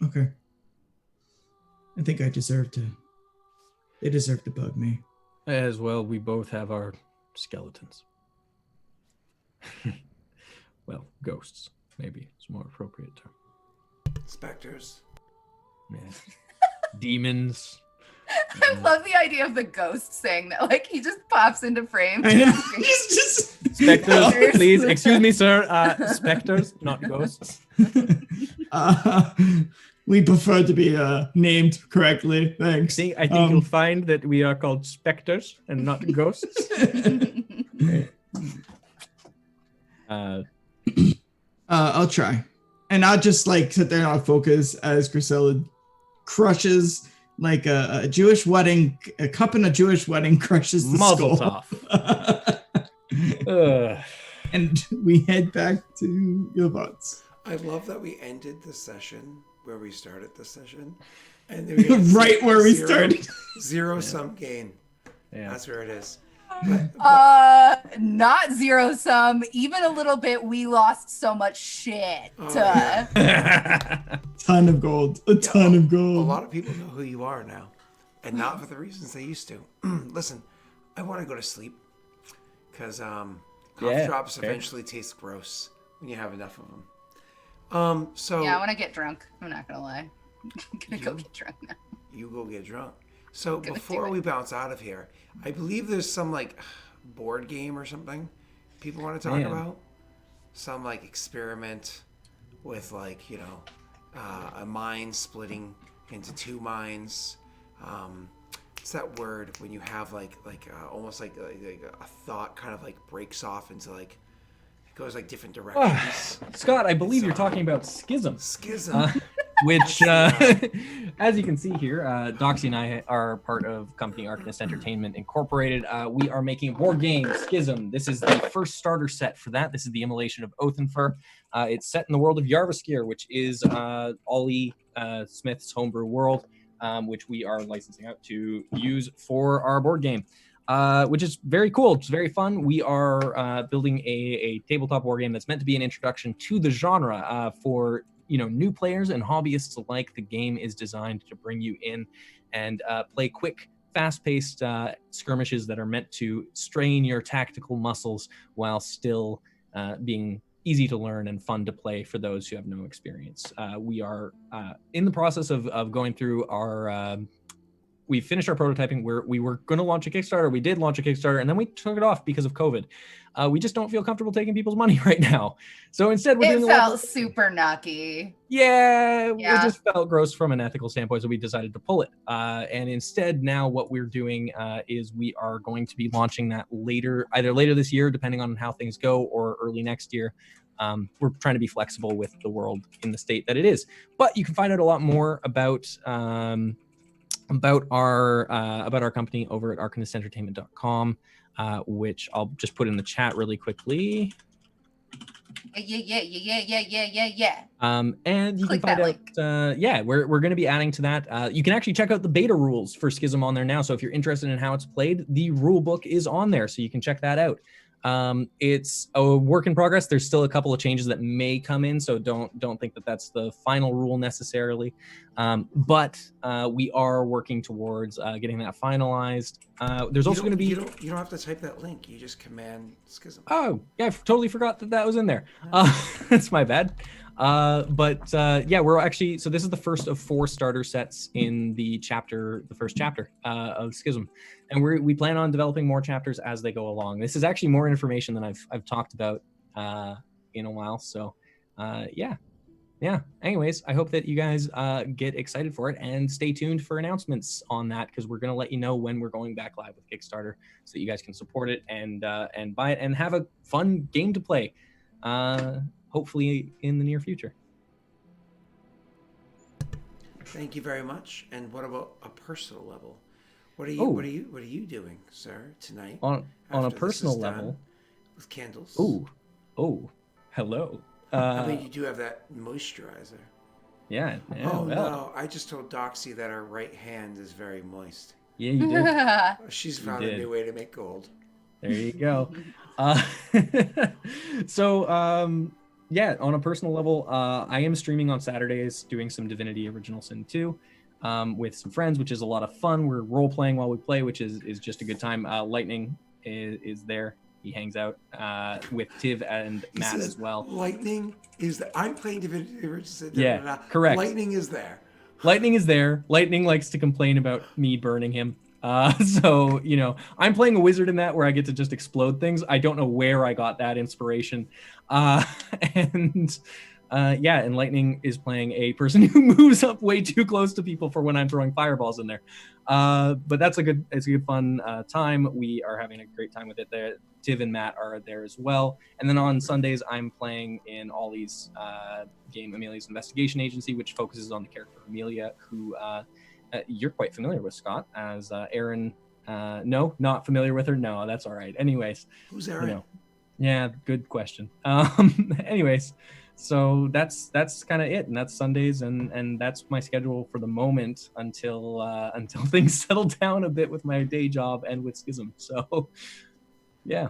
Okay. I think I deserve to. They deserve to bug me. As well, we both have our skeletons. Well, ghosts, maybe it's a more appropriate term. Specters. Yeah. Demons. I love the idea of the ghost saying that. Like, he just pops into frame. I know. just Specters, please. Excuse me, sir. Specters, not ghosts. We prefer to be named correctly. Thanks. I think you'll find that we are called specters and not ghosts. I'll try. And I'll just like sit there and I'll focus as Grisella crushes like a Jewish wedding, a cup in a Jewish wedding crushes the Mazel skull. tov. And we head back to your boats. I love that we ended the session where we started the session. And Right where we started. Zero sum gain. Yeah. That's where it is. Not zero sum. Even a little bit. We lost so much shit. Oh, yeah. Ton of gold. A ton of gold. A lot of people know who you are now. And not for the reasons they used to. Listen, I want to go to sleep. Because cough drops eventually taste gross when you have enough of them. So yeah, I want to get drunk. I'm not gonna lie. I'm gonna go get drunk now. you go get drunk. So Go before do it. we bounce out of here, I believe there's some like board game or something people want to talk about. Some like experiment with like, you know, a mind splitting into two minds. It's that word when you have like almost like a thought kind of like breaks off into like it goes like different directions. Scott, I believe you're talking about schism. Schism. which, as you can see here, Doxy and I are part of company Arcanist Entertainment Incorporated. We are making a board game, Schism. This is the first starter set for that. This is the immolation of Othenfer. It's set in the world of Yarvaskir, which is Ollie Smith's homebrew world, which we are licensing out to use for our board game. Which is very cool. It's very fun. We are building a tabletop war game that's meant to be an introduction to the genre for new players and hobbyists alike. The game is designed to bring you in and play quick, fast-paced skirmishes that are meant to strain your tactical muscles while still being easy to learn and fun to play for those who have no experience. We are in the process of going through our we finished our prototyping where we were going to launch a Kickstarter. We did launch a Kickstarter, and then we took it off because of COVID. We just don't feel comfortable taking people's money right now. So instead, we're doing it felt super knocky. Yeah, it just felt gross from an ethical standpoint, so we decided to pull it. And instead, now what we're doing is we are going to be launching that either later this year, depending on how things go, or early next year. We're trying to be flexible with the world in the state that it is. But you can find out a lot more about our company over at arcanistentertainment.com, which I'll just put in the chat really quickly. Yeah. And you Click can find that out, we're going to be adding to that. You can actually check out the beta rules for Schism on there now. So if you're interested in how it's played, the rule book is on there, so you can check that out. It's a work in progress. There's still a couple of changes that may come in, so don't think that that's the final rule necessarily. But we are working towards getting that finalized. There's also going to be you don't have to type that link. You just command Schism. Oh yeah, I totally forgot that was in there. That's my bad. We're actually, so this is the first of 4 starter sets in the first chapter of Schism, and we plan on developing more chapters as they go along. This is actually more information than I've talked about in a while. So anyways, I hope that you guys get excited for it and stay tuned for announcements on that, because we're going to let you know when we're going back live with Kickstarter, so that you guys can support it and buy it and have a fun game to play. Hopefully in the near future. Thank you very much. And what about a personal level? What are you doing, sir, tonight? On a personal level, with candles. Hello. I mean, you do have that moisturizer. Yeah. No, I just told Doxy that her right hand is very moist. Yeah, you did. She's found a new way to make gold. There you go. On a personal level, I am streaming on Saturdays, doing some Divinity Original Sin 2 with some friends, which is a lot of fun. We're role-playing while we play, which is just a good time. Lightning is there. He hangs out with Tiv and Matt as well. Lightning is there. I'm playing Divinity Original Sin. Yeah, correct. Lightning is there. Lightning is there. Lightning likes to complain about me burning him. I'm playing a wizard in that where I get to just explode things. I don't know where I got that inspiration. And Lightning is playing a person who moves up way too close to people for when I'm throwing fireballs in there. But it's a good fun time. We are having a great time with it there. Tiv and Matt are there as well. And then on Sundays, I'm playing in Ollie's game, Amelia's Investigation Agency, which focuses on the character Amelia, who you're quite familiar with, Scott, as Erin. No, not familiar with her. No, that's all right. Anyways, who's Erin? Yeah, good question. Anyways, so that's kind of it, and that's Sundays, and that's my schedule for the moment until things settle down a bit with my day job and with Schism. So, yeah.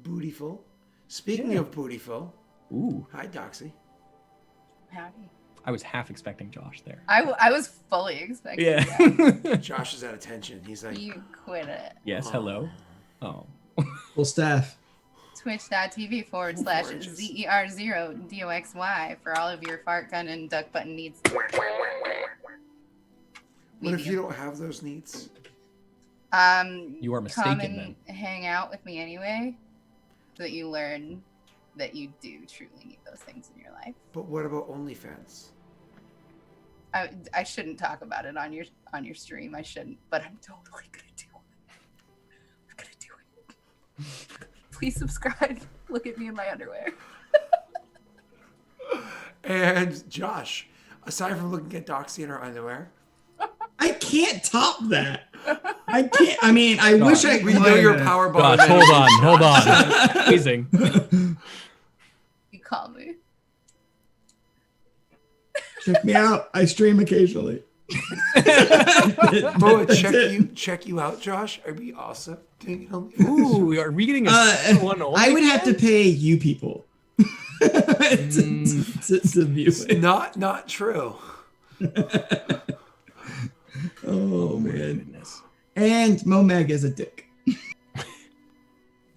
Bootyful. Speaking of Bootyful. Ooh. Hi, Doxy. Howdy. I was half expecting Josh there. I was fully expecting. Yeah. Josh is at attention. He's like, you quit it. Yes. Hello. Oh. Full staff. Twitch.tv/ZER0DOXY for all of your fart gun and duck button needs. What if you don't have those needs? You are mistaken. Come and hang out with me anyway, so that you learn that you do truly need those things in your life. But what about OnlyFans? I shouldn't talk about it on your stream. I shouldn't, but I'm totally gonna do it. I'm gonna do it. Please subscribe. Look at me in my underwear. And Josh, Aside from looking at Doxy in her underwear. I can't top that. I can't. I mean, I wish I could. We know your power bottom. Gosh, hold on. Freezing. You call me. Check me out. I stream occasionally. Oh, check you out, Josh. Are we also doing it on? Ooh, are we getting a one only? I would have to pay you people to view it. Not true. Oh man. Goodness. And Momeg is a dick.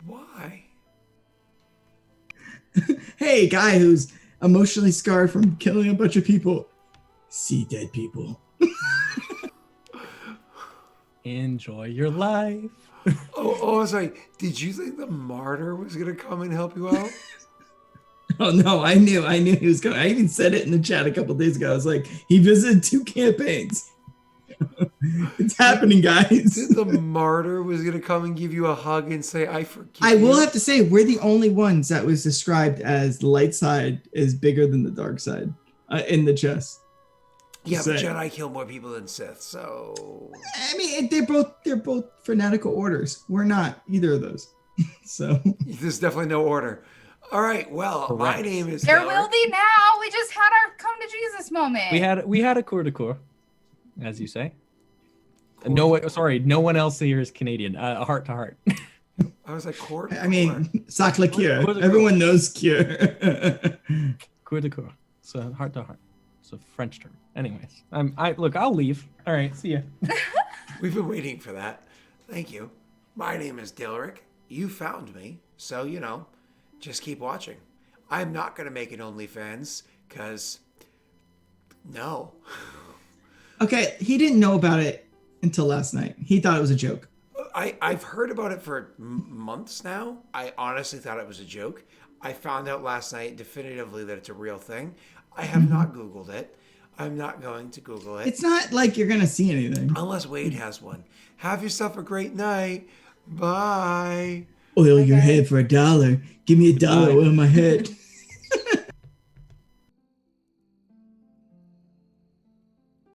Why? Hey, guy who's emotionally scarred from killing a bunch of people. See dead people. Enjoy your life. Oh, I was like, did you think the martyr was gonna come and help you out? Oh no, I knew he was going. I even said it in the chat a couple days ago. I was like, he visited 2 campaigns. It's happening, guys. The martyr was gonna come and give you a hug and say, "I forgive you." I will have to say, we're the only ones that was described as the light side is bigger than the dark side in the chess. Yeah, but Jedi kill more people than Sith, so. I mean, they're both fanatical orders. We're not either of those. So there's definitely no order. All right, well, Correct. my name is. There Daelric. will be now. We just had our come to Jesus moment. We had a cour de cour, as you say. No one else here is Canadian. Heart to heart. I was like, court. I mean, sacre cure. Cour de cour. Everyone knows cure. Cour de cour. So heart to heart. It's a French term. Anyways, I'll leave. All right, see ya. We've been waiting for that. Thank you. My name is Daelric. You found me, so just keep watching. I'm not gonna make an OnlyFans, cause no. Okay, he didn't know about it until last night. He thought it was a joke. I've heard about it for months now. I honestly thought it was a joke. I found out last night definitively that it's a real thing. I have not Googled it. I'm not going to Google it. It's not like you're gonna see anything. Unless Wade has one. Have yourself a great night. Bye. Oil your head for $1. Give me $1, oil my head.